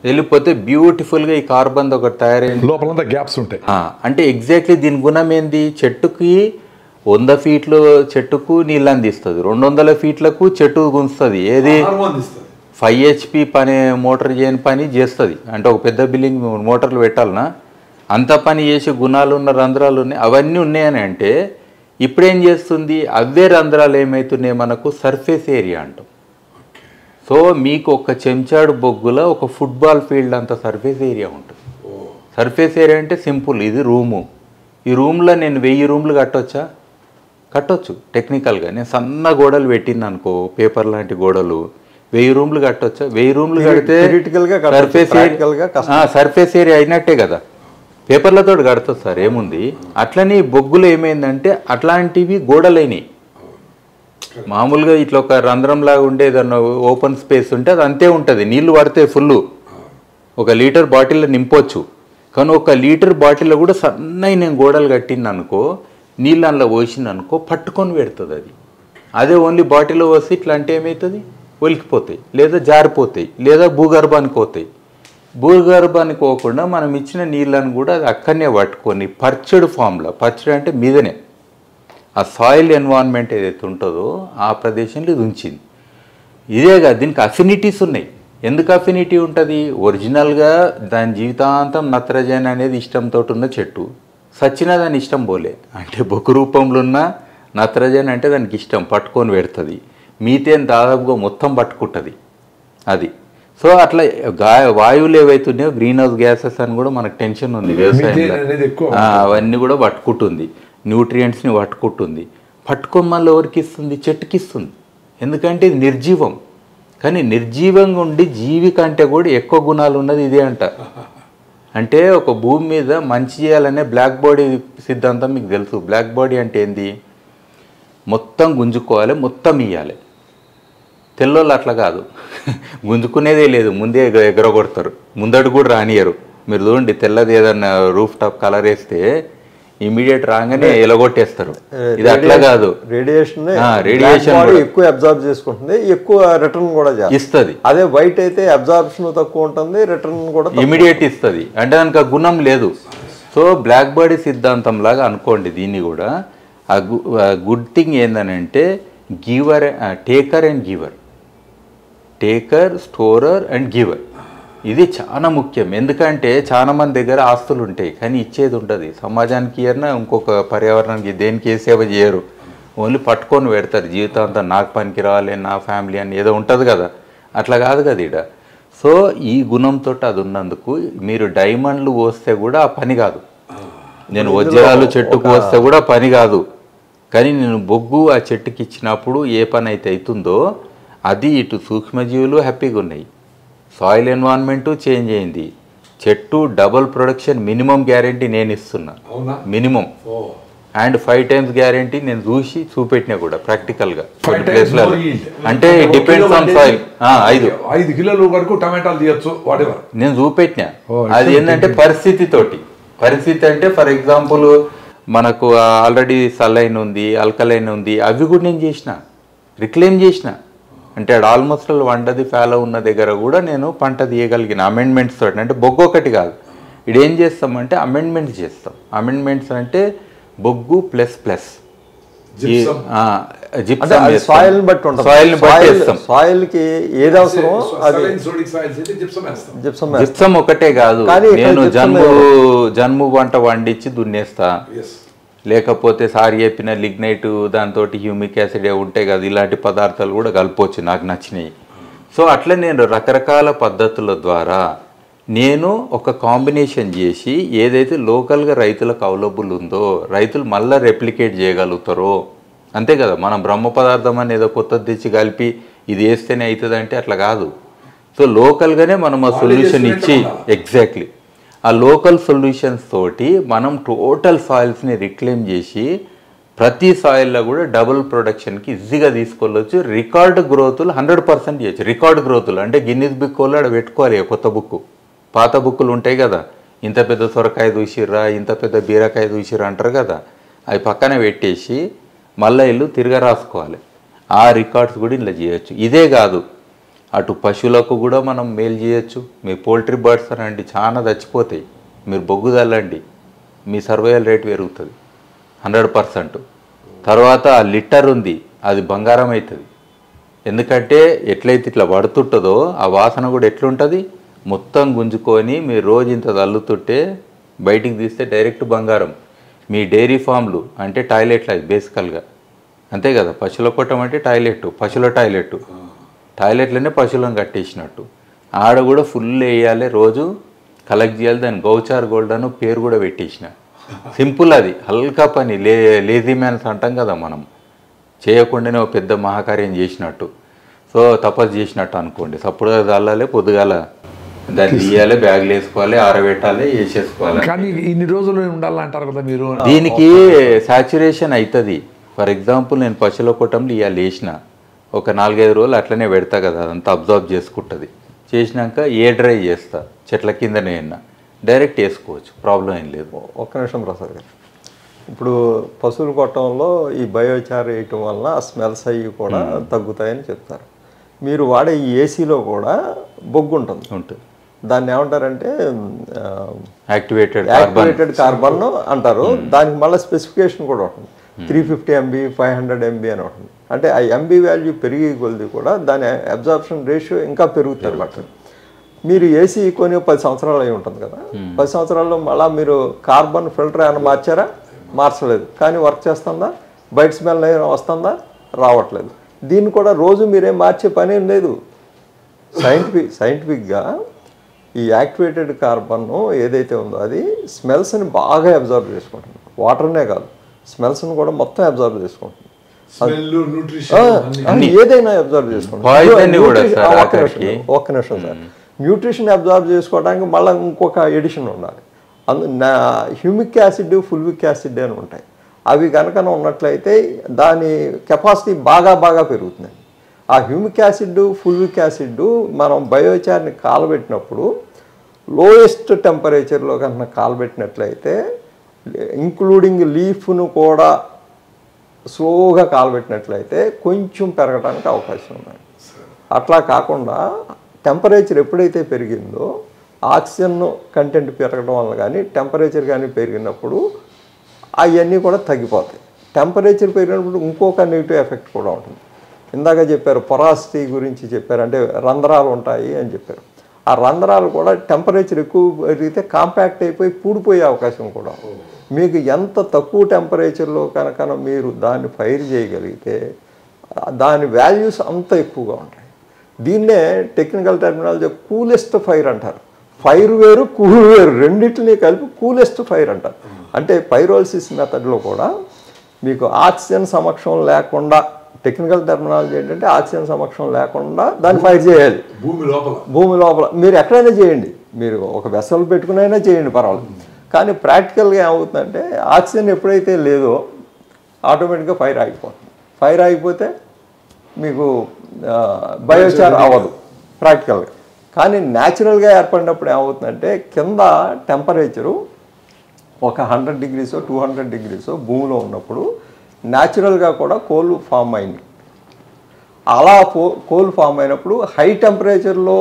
వెళ్ళిపోతే బ్యూటిఫుల్గా ఈ కార్బన్ ఒకటి తయారైంది, లోపల గ్యాప్స్ ఉంటాయి. అంటే ఎగ్జాక్ట్లీ దీని గుణం ఏంది, చెట్టుకి 100 ఫీట్లు చెట్టుకు నీళ్ళు అందిస్తుంది, 200 ఫీట్లకు చెట్టు గుంజుతుంది. ఏది 5 HP పని మోటార్ చేయని పని చేస్తుంది. అంటే ఒక పెద్ద బిల్డింగ్ మోటార్లు పెట్టాలన్నా అంత పని చేసే గుణాలు ఉన్న రంధ్రాలు ఉన్నాయి. అవన్నీ ఉన్నాయని అంటే ఇప్పుడేం చేస్తుంది, అవే రంధ్రాలు ఏమవుతున్నాయి మనకు సర్ఫేస్ ఏరియా అంటాం. సో మీకు ఒక చెంచాడు బొగ్గులో ఒక ఫుట్బాల్ ఫీల్డ్ అంత సర్ఫేస్ ఏరియా ఉంటుంది. సర్ఫేస్ ఏరియా అంటే సింపుల్, ఇది రూము. ఈ రూమ్లో నేను 1000 రూమ్లు కట్టొచ్చు టెక్నికల్గా. నేను సన్న గోడలు పెట్టింది అనుకో, పేపర్ లాంటి గోడలు, 1000 రూమ్లు కట్టొచ్చా? 1000 రూమ్లు కడితే సర్ఫేస్ ఏరియా అయినట్టే కదా, పేపర్లతో కడుతుంది సార్, ఏముంది. అట్లనే బొగ్గులు ఏమైందంటే అట్లాంటివి గోడలైనవి. మామూలుగా ఇట్లా ఒక రంధ్రంలాగా ఉండే ఏదన్నా ఓపెన్ స్పేస్ ఉంటే అది అంతే ఉంటుంది, నీళ్లు పడితే ఫుల్ 1 లీటర్ బాటిల్లో నింపొచ్చు. కానీ 1 లీటర్ బాటిల్లో కూడా సన్నవి నేను గోడలు కట్టింది అనుకో, నీళ్ళు అందులో పోసింది అనుకో, పట్టుకొని పెడుతుంది అది. అదే ఓన్లీ బాటిల్లో పోసి ఇట్లా అంటే ఏమవుతుంది, ఒలికిపోతాయి, లేదా జారిపోతాయి, లేదా భూగర్భానికి పోతాయి. భూగర్భానికి పోకుండా మనం ఇచ్చిన నీళ్ళని కూడా అది అక్కడనే పట్టుకొని పర్చడ్ ఫామ్లో, పర్చడ్ అంటే మీదనే ఆ సాయిల్ ఎన్వైరన్మెంట్ ఏదైతే ఉంటుందో ఆ ప్రదేశంలో ఇది ఉంచింది. ఇదే కాదు, దీనికి అఫినిటీస్ ఉన్నాయి. ఎందుకు అఫినిటీ ఉంటుంది, ఒరిజినల్గా దాని జీవితాంతం నత్రజని అనేది ఇష్టంతో ఉన్న చెట్టు, సచ్చిన దాని ఇష్టం పోలే. అంటే బొగ్గు రూపంలో ఉన్న నత్రజని అంటే దానికి ఇష్టం, పట్టుకొని పెడుతుంది. మీథేన్ దాదాపుగా మొత్తం పట్టుకుంటుంది అది. సో అట్లా వాయువులు ఏవైతున్నాయో గ్రీన్ హౌస్ గ్యాసెస్ అని కూడా మనకు టెన్షన్ ఉంది వ్యవసాయంలో, అవన్నీ కూడా పట్టుకుంటుంది, న్యూట్రియంట్స్ని పట్టుకుంటుంది. పట్టుకొని మళ్ళీ ఎవరికి ఇస్తుంది, చెట్టుకి ఇస్తుంది. ఎందుకంటే ఇది నిర్జీవం. కానీ నిర్జీవంగా ఉండి జీవి కంటే కూడా ఎక్కువ గుణాలు ఉన్నది ఇదే అంట. అంటే ఒక భూమి మీద మంచి చేయాలనే బ్లాక్ బాడీ సిద్ధాంతం మీకు తెలుసు. బ్లాక్ బాడీ అంటే ఏంది, మొత్తం గుంజుకోవాలి, మొత్తం ఇయ్యాలి. తెల్లోళ్ళు అట్లా కాదు, గుంజుకునేదే లేదు, ముందే ఎగరగొడతారు, ముందడు కూడా రానియరు. మీరు చూడండి, తెల్లది ఏదన్నా రూఫ్ టాప్ కలర్ వేస్తే ఇమీడియట్ రాగానే ఎలగొట్టేస్తారు. ఇది అట్లా కాదు, రేడియేషన్ ఎక్కువ అబ్జార్బ్ చేసుకుంటుంది, ఎక్కువ రిటర్న్ కూడా ఇస్తుంది. అదే వైట్ అయితే అబ్జార్ప్షన్ తక్కువ ఉంటుంది, రిటర్న్ కూడా ఇమీడియట్ ఇస్తుంది. అంటే దానికి ఆ గుణం లేదు. సో బ్లాక్ బాడీ సిద్ధాంతం లాగా అనుకోండి దీన్ని కూడా. ఆ గుడ్ థింగ్ ఏందనంటే giver, taker and giver, taker, storer and giver. ఇది చాలా ముఖ్యం. ఎందుకంటే చాలా మంది దగ్గర ఆస్తులు ఉంటాయి కానీ ఇచ్చేది ఉంటుంది. సమాజానికి ఇయర్నా ఇంకొక పర్యావరణానికి దేనికి ఏ సేవ చేయరు, ఓన్లీ పట్టుకొని పెడతారు జీవితాంతం. నాకు పనికి రావాలి, నా ఫ్యామిలీ అని ఏదో ఉంటుంది కదా, అట్లా కాదు కదా ఇక్కడ. సో ఈ గుణంతో అది ఉన్నందుకు మీరు డైమండ్లు పోస్తే కూడా ఆ పని కాదు, నేను వజ్రాలు చెట్టుకు వస్తే కూడా పని కాదు. కానీ నేను బొగ్గు ఆ చెట్టుకి ఇచ్చినప్పుడు ఏ పని అయితే అవుతుందో అది ఇటు సూక్ష్మజీవులు హ్యాపీగా ఉన్నాయి, సాయిల్ ఎన్వైరన్మెంటు చేంజ్ అయింది, చెట్టు డబుల్ ప్రొడక్షన్ మినిమం గ్యారంటీ నేను ఇస్తున్నా, మినిమం. అండ్ 5 times గ్యారంటీ నేను చూపెట్టినా కూడా ప్రాక్టికల్గా ప్లేస్లో. అంటే డిపెండ్స్ ఆన్ సాయిల్. 5 కిలోల వరకు టమాటాలు తీయచ్చు, నేను చూపెట్టినా. అది ఏంటంటే పరిస్థితితోటి. పరిస్థితి అంటే ఫర్ ఎగ్జాంపుల్ మనకు ఆల్రెడీ సలైన్ ఉంది, ఆల్కలైన్ ఉంది, అవి కూడా నేను చేసిన, రిక్లెయిమ్ చేసిన. అంటే ఆల్మోస్ట్ వండది ఫాలో ఉన్న దగ్గర కూడా నేను పంట తీయగలిగిన అమెండ్మెంట్స్ తోటి. అంటే బొగ్గు ఒకటి కాదు, ఇదేం చేస్తామంటే అమెండ్మెంట్స్ చేస్తాం. అమెండ్మెంట్స్ అంటే బొగ్గు ప్లస్ ప్లస్ సాయిల్ బట్టి ఉంటుంది. సాయిల్ కి ఏది అవసరం అది జిప్సం ఒకటే కాదు. నేను జన్ము పంట వండించి దున్నేస్తా, లేకపోతే సార్ చెప్పిన లిగ్నైట్ దాంతో హ్యూమిక్ యాసిడ్ ఉంటాయి కదా, ఇలాంటి పదార్థాలు కూడా కలపవచ్చు నాకు నచ్చినాయి. సో అట్లా నేను రకరకాల పద్ధతుల ద్వారా నేను ఒక కాంబినేషన్ చేసి ఏదైతే లోకల్గా రైతులకు అవైలబుల్ ఉందో రైతులు మళ్ళీ రెప్లికేట్ చేయగలుగుతారో. అంతే కదా, మనం బ్రహ్మ పదార్థం అని ఏదో కొత్తది తెచ్చి కలిపి ఇది వేస్తేనే అవుతుంది అంటే అట్లా కాదు. సో లోకల్గానే మనం ఆ సొల్యూషన్ ఇచ్చి ఎగ్జాక్ట్లీ ఆ లోకల్ సొల్యూషన్స్ తోటి మనం టోటల్ సాయిల్స్ని రిక్లెయిమ్ చేసి ప్రతి సాయిల్లో కూడా డబుల్ ప్రొడక్షన్కి ఈజీగా తీసుకోవచ్చు. రికార్డ్ గ్రోతులు 100% చేయొచ్చు. రికార్డ్ గ్రోతులు అంటే గిన్నీస్ బుక్ వాళ్ళు అక్కడ పెట్టుకోవాలి. కొత్త బుక్, పాత బుక్కులు ఉంటాయి కదా, ఇంత పెద్ద సొరకాయ దూసిర్రా, ఇంత పెద్ద బీరకాయ దూసిర్రా అంటారు కదా, అవి పక్కన పెట్టేసి మళ్ళీ ఇల్లు తిరగ రాసుకోవాలి. ఆ రికార్డ్స్ కూడా ఇలా చేయొచ్చు. ఇదే కాదు, అటు పశువులకు కూడా మనం మేలు చేయొచ్చు. మీ పోల్ట్రీ బర్డ్స్ అనండి చాలా చచ్చిపోతాయి, మీరు బొగ్గు చల్లండి, మీ సర్వైవల్ రేట్ పెరుగుతుంది 100%. తర్వాత ఆ లిటర్ ఉంది, అది బంగారం అవుతుంది. ఎందుకంటే ఎట్లయితే ఇట్లా పడుతుంటుందో ఆ వాసన కూడా ఎట్లుంటుంది, మొత్తం గుంజుకొని మీరు రోజు ఇంత తల్లుతుంటే బయటికి తీస్తే డైరెక్ట్ బంగారం. మీ డైరీ ఫామ్లు అంటే టాయిలెట్లు అది బేసికల్గా అంతే కదా, పశువుల కొట్టం అంటే టాయిలెట్, పశువుల టాయిలెట్లనే పశువులను కట్టేసినట్టు. ఆడ కూడా ఫుల్ వేయాలి, రోజు కలెక్ట్ చేయాలి. దాని గౌచార్ గోల్డ్ అని పేరు కూడా పెట్టేసిన. సింపుల్, అది హల్కా పని. లేజీ మ్యాన్స్ అంటాం కదా మనం, చేయకుండానే ఒక పెద్ద మహాకార్యం చేసినట్టు. సో తపస్సు చేసినట్టు అనుకోండి. సప్పుడుగా చల్లాలి, పొద్దుగాల దాన్ని తీయాలి, బ్యాగ్లు వేసుకోవాలి, ఆరబెట్టాలి, వేసేసుకోవాలి. కానీ ఇన్ని రోజులు ఉండాలంటారు కదా మీరు. దీనికి సాచురేషన్ అవుతుంది. ఫర్ ఎగ్జాంపుల్ నేను పశువుల కొట్టంలో ఇవాళ వేసిన ఒక 4-5 రోజులు అట్లనే పెడతా కదా, అదంతా అబ్జర్వ్ చేసుకుంటుంది. చేసినాక ఏ డ్రై చేస్తా, చెట్ల కిందనే అయినా డైరెక్ట్ వేసుకోవచ్చు, ప్రాబ్లం ఏం లేదు. ఒక్క నిమిషం ప్రసాద్ గారు, ఇప్పుడు పశువుల కొట్టంలో ఈ బయోచార్ వేయటం వల్ల స్మెల్స్ అవి కూడా తగ్గుతాయని చెప్తారు. మీరు వాడే ఈ ఏసీలో కూడా బొగ్గు ఉంటుంది. దాన్ని ఏమంటారంటే యాక్టివేటెడ్ కార్బన్ అంటారు. దానికి మళ్ళీ స్పెసిఫికేషన్ కూడా ఉంటుంది, 350 MB 500 MB అని ఉంటుంది. అంటే ఆ ఎంబీ వాల్యూ పెరిగే కొద్ది కూడా దాని అబ్జార్ప్షన్ రేషియో ఇంకా పెరుగుతుంది అన్నమాట. మీరు ఏసీ కొని 10 సంవత్సరాలు అయి ఉంటుంది కదా, 10 సంవత్సరాల్లో మళ్ళీ మీరు కార్బన్ ఫిల్టర్ ఏమైనా మార్చారా? మార్చలేదు. కానీ వర్క్ చేస్తుందా? బయట స్మెల్ ఏమైనా వస్తుందా? రావట్లేదు. దీన్ని కూడా రోజు మీరేం మార్చే పని ఏం లేదు. సైంటిఫిక్గా ఈ యాక్టివేటెడ్ కార్బన్ ఏదైతే ఉందో అది స్మెల్స్ని బాగా అబ్జర్వ్ చేసుకుంటుంది. వాటర్నే కాదు, స్మెల్స్ని కూడా మొత్తం అబ్జర్వ్ చేసుకుంటుంది. ఏదైనా అబ్జర్వ్ చేసుకుంటుంది. ఒక్క నిమిషం సార్, న్యూట్రిషన్ అబ్జర్వ్ చేసుకోవడానికి మళ్ళీ ఇంకొక ఎడిషన్ ఉండాలి. హ్యూమిక్ యాసిడ్, ఫుల్విక్ యాసిడ్ అని ఉంటాయి. అవి కనుక ఉన్నట్లయితే దాని కెపాసిటీ బాగా పెరుగుతుంది. ఆ హ్యూమిక్ యాసిడ్, ఫుల్విక్ యాసిడ్ మనం బయోచార్ని కాలబెట్టినప్పుడు లోయెస్ట్ టెంపరేచర్లో కనుక కాలబెట్టినట్లయితే, ఇంక్లూడింగ్ లీఫ్ను కూడా స్లోగా కాలబెట్టినట్లయితే కొంచెం పెరగడానికి అవకాశం ఉన్నాయి. అట్లా కాకుండా టెంపరేచర్ ఎప్పుడైతే పెరిగిందో ఆక్సిజన్ కంటెంట్ పెరగడం వల్ల కానీ టెంపరేచర్ కానీ పెరిగినప్పుడు అవన్నీ కూడా తగ్గిపోతాయి. టెంపరేచర్ పెరిగినప్పుడు ఇంకొక నెగిటివ్ ఎఫెక్ట్ కూడా ఉంటుంది. ఇందాక చెప్పారు పొరాసిటీ గురించి చెప్పారు, అంటే రంధ్రాలు ఉంటాయి అని చెప్పారు. ఆ రంధ్రాలు కూడా టెంపరేచర్ ఎక్కువ పెరిగితే కాంపాక్ట్ అయిపోయి పూడిపోయే అవకాశం కూడా. మీకు ఎంత తక్కువ టెంపరేచర్లో కనుక మీరు దాన్ని ఫైర్ చేయగలిగితే దాని వాల్యూస్ అంత ఎక్కువగా ఉంటాయి. దీన్నే టెక్నికల్ టెర్మినాలజీ కూలెస్ట్ ఫైర్ అంటారు. ఫైర్ వేరు, కూల్ వేరు, రెండింటిని కలిపి కూలెస్ట్ ఫైర్ అంటారు. అంటే పైరోలిసిస్ మెథడ్లో కూడా మీకు ఆక్సిజన్ సమక్షం లేకుండా, టెక్నికల్ టెర్మినాలజీ ఏంటంటే ఆక్సిజన్ సమక్షం లేకుండా దాన్ని ఫైర్ చేయాలి. భూమి లోపల మీరు ఎక్కడైనా చేయండి, మీరు ఒక వెసల్ పెట్టుకునైనా చేయండి, పర్వాలేదు. కానీ ప్రాక్టికల్గా ఏమవుతుందంటే ఆక్సిజన్ ఎప్పుడైతే లేదో ఆటోమేటిక్గా ఫైర్ ఆగిపోతుంది. ఫైర్ ఆగిపోతే మీకు బయోచార్ అవ్వదు ప్రాక్టికల్గా. కానీ న్యాచురల్గా ఏర్పడినప్పుడు ఏమవుతుందంటే కింద టెంపరేచరు ఒక 100 degrees 200 degrees భూమిలో ఉన్నప్పుడు న్యాచురల్గా కూడా కోళ్ళు ఫామ్ అయింది. అలా కోల్ ఫామ్ అయినప్పుడు హై టెంపరేచర్లో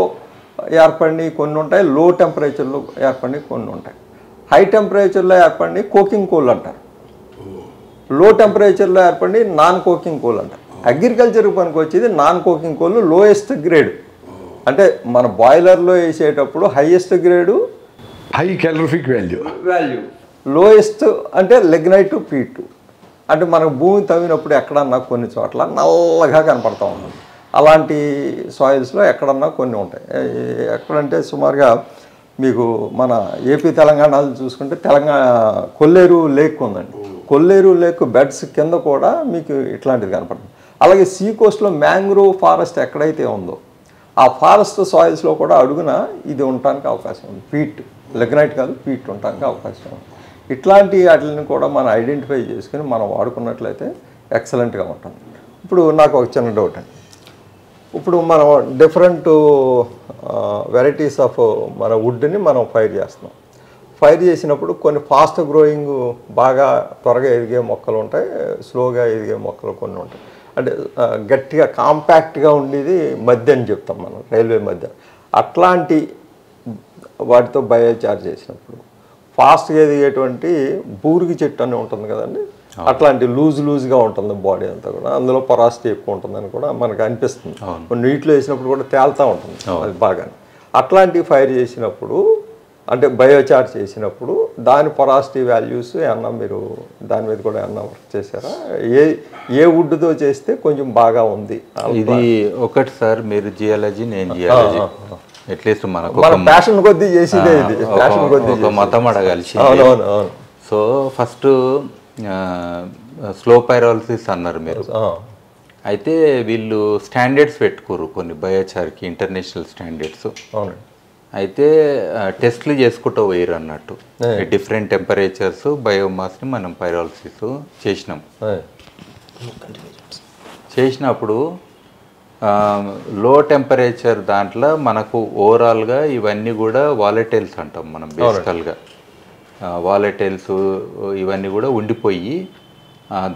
ఏర్పడినవి కొన్ని ఉంటాయి, లో టెంపరేచర్లో ఏర్పడినవి కొన్ని ఉంటాయి. హై టెంపరేచర్లో ఏర్పడి కోకింగ్ కోల్ అంటారు, లో టెంపరేచర్లో ఏర్పడి నాన్ కోకింగ్ కోల్ అంటారు. అగ్రికల్చర్ పనికి వచ్చేది non coking coal lowest grade. అంటే మన బాయిలర్లో వేసేటప్పుడు highest grade high calorific value, lowest అంటే లెగ్నైట్ పీట్. అంటే మనకు భూమి తవ్వినప్పుడు ఎక్కడన్నా కొన్ని చోట్ల నల్లగా కనపడతా ఉంటుంది. అలాంటి సాయిల్స్లో ఎక్కడన్నా కొన్ని ఉంటాయి. ఎక్కడంటే సుమారుగా మీకు మన ఏపీ తెలంగాణలో చూసుకుంటే కొల్లేరు లేక్ ఉందండి. కొల్లేరు లేక్ బెడ్స్ కింద కూడా మీకు ఇట్లాంటిది కనపడుతుంది. అలాగే సీ కోస్ట్లో మ్యాంగ్రోవ్ ఫారెస్ట్ ఎక్కడైతే ఉందో ఆ ఫారెస్ట్ సాయిల్స్లో కూడా అడుగున ఇది ఉండటానికి అవకాశం ఉంది. పీట్, లెగ్నైట్ కాదు, పీట్ ఉండటానికి అవకాశం ఉంది. ఇట్లాంటి వాటిని కూడా మనం ఐడెంటిఫై చేసుకుని మనం వాడుకున్నట్లయితే ఎక్సలెంట్గా ఉంటుంది. ఇప్పుడు నాకు ఒక చిన్న డౌట్ అండి. ఇప్పుడు మనం డిఫరెంట్ వెరైటీస్ ఆఫ్ మన వుడ్ని మనం ఫైర్ చేస్తున్నాం. ఫైర్ చేసినప్పుడు కొన్ని ఫాస్ట్ గ్రోయింగ్ బాగా త్వరగా ఎదిగే మొక్కలు ఉంటాయి, స్లోగా ఎదిగే మొక్కలు కొన్ని ఉంటాయి. అంటే గట్టిగా కాంపాక్ట్గా ఉండేది మధ్య అని చెప్తాం మనం, రైల్వే మధ్య. అట్లాంటి వాటితో బయోచార్జ్ చేసినప్పుడు ఫాస్ట్గా ఎదిగేటువంటి బూరికి చెట్టు అని ఉంటుంది కదండి, అట్లాంటి లూజ్గా ఉంటుంది బాడీ అంతా కూడా, అందులో పొరాసిటీ ఎక్కువ ఉంటుందని కూడా మనకు అనిపిస్తుంది. నీటిలో వేసినప్పుడు కూడా తేలుతూ ఉంటుంది అది బాగా. అట్లాంటి ఫైర్ చేసినప్పుడు అంటే బయోచార్జ్ చేసినప్పుడు దాని పొరాసిటీ వాల్యూస్ ఏమన్నా మీరు దాని మీద కూడా ఏమన్నా వర్క్ చేశారా? ఏ వుడ్తో చేస్తే కొంచెం బాగా ఉంది? ఇది ఒకటి సార్, మీరు జియాలజీ నేను జియాలజీ అట్లీస్ట్ మనకు ప్యాషన్ కొద్దీ చేసేదే ఇది, ప్యాషన్ కొద్దీ ఒక మతం అడగాల్సి. అవునవును. సో ఫస్ట్ స్లో పైరాలసిస్ అన్నారు మీరు. అయితే వీళ్ళు స్టాండర్డ్స్ పెట్టుకోరు కొన్ని బయోచార్కి, ఇంటర్నేషనల్ స్టాండర్డ్స్. అవునండి. అయితే టెస్ట్లు చేసుకుంటూ పోయారు అన్నట్టు. డిఫరెంట్ టెంపరేచర్స్ బయోమాస్ని మనం పైరాలసిస్ చేసినప్పుడు లో టెంపరేచర్ దాంట్లో మనకు ఓవరాల్గా ఇవన్నీ కూడా వాలటైల్స్ అంటాం మనం బేసికల్గా. వాలటైల్స్ ఇవన్నీ కూడా ఉండిపోయి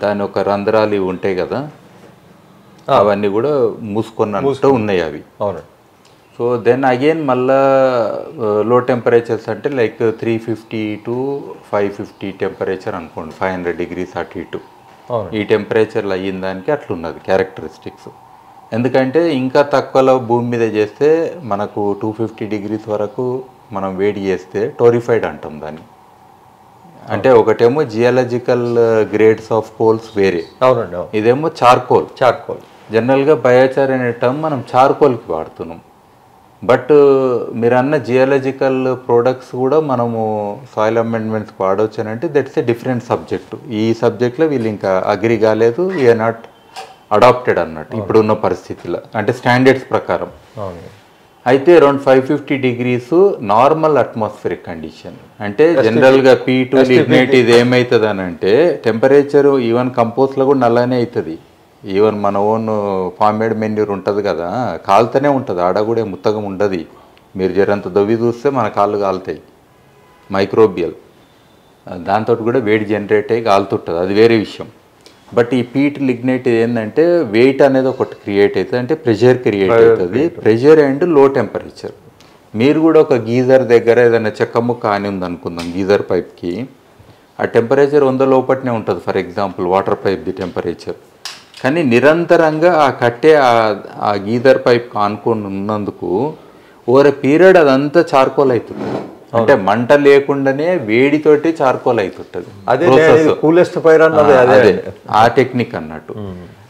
దాని ఒక రంధ్రాలు ఇవి ఉంటాయి కదా, అవన్నీ కూడా మూసుకున్నట్టు ఉన్నాయి అవి. సో దెన్ అగైన్ మళ్ళా లో టెంపరేచర్స్ అంటే లైక్ 350 to 550 టెంపరేచర్ అనుకోండి, 500 degrees అటు ఇటు. ఈ టెంపరేచర్లు అయ్యిన దానికి అట్లున్నది క్యారెక్టరిస్టిక్స్. ఎందుకంటే ఇంకా తక్కువలో భూమి మీద చేస్తే మనకు 250 degrees వరకు మనం వేడి చేస్తే టోరిఫైడ్ అంటాం దాన్ని. అంటే ఒకటేమో జియాలజికల్ గ్రేడ్స్ ఆఫ్ కోల్స్ వేరే, ఇదేమో చార్కోల్. జనరల్గా బయోచార్ అనే టర్మ్ మనం చార్కోల్కి వాడుతున్నాం. బట్ మీరు అన్న జియాలజికల్ ప్రోడక్ట్స్ కూడా మనము సాయిల్ అమెండ్మెంట్స్కి వాడవచ్చు అని అంటే దట్స్ ఏ డిఫరెంట్ సబ్జెక్టు. ఈ సబ్జెక్ట్లో వీళ్ళు ఇంకా అగ్రి కాలేదు, వీఆర్ నాట్ అడాప్టెడ్ అన్నట్టు ఇప్పుడున్న పరిస్థితిలో, అంటే స్టాండర్డ్స్ ప్రకారం. అయితే around 550 degrees normal atmospheric condition. అంటే జనరల్గా P2 లిగ్నైట్ ఇది ఏమవుతుంది అని అంటే టెంపరేచర్ ఈవెన్ కంపోస్ట్లో కూడా నల్లనే అవుతుంది. ఈవెన్ మన ఓన్ ఫార్మేడ్ మెన్యూర్ ఉంటుంది కదా, కాలుతూనే ఉంటుంది, ఆడ కూడా ముత్తగా ఉండదు. మీరు జరంత దొవ్వి చూస్తే మన కాళ్ళు కాలుతాయి, మైక్రోబియల్. దాంతో కూడా వేడి జనరేట్ అయ్యి కాలుతుంటుంది, అది వేరే విషయం. బట్ ఈ పీట్ లిగ్నైట్ ఏంటంటే వెయిట్ అనేది ఒకటి క్రియేట్ అవుతుంది, అంటే ప్రెషర్ క్రియేట్ అవుతుంది. ప్రెషర్ అండ్ లో టెంపరేచర్. మీరు కూడా ఒక గీజర్ దగ్గర ఏదైనా చెక్క ముక్క అని ఉంది అనుకుందాం, గీజర్ పైప్కి ఆ టెంపరేచర్ 100 లోపట్నే ఉంటుంది ఫర్ ఎగ్జాంపుల్, వాటర్ పైప్ది టెంపరేచర్. కానీ నిరంతరంగా ఆ కట్టే ఆ గీజర్ పైప్ ఆనుకొని ఉన్నందుకు ఓవర్ పీరియడ్ అదంతా చార్కోల్ అవుతుంది. అంటే మంట లేకుండానే వేడితోటి చార్కోల్ అవుతుంటుంది. అదే ఆ టెక్నిక్ అన్నట్టు.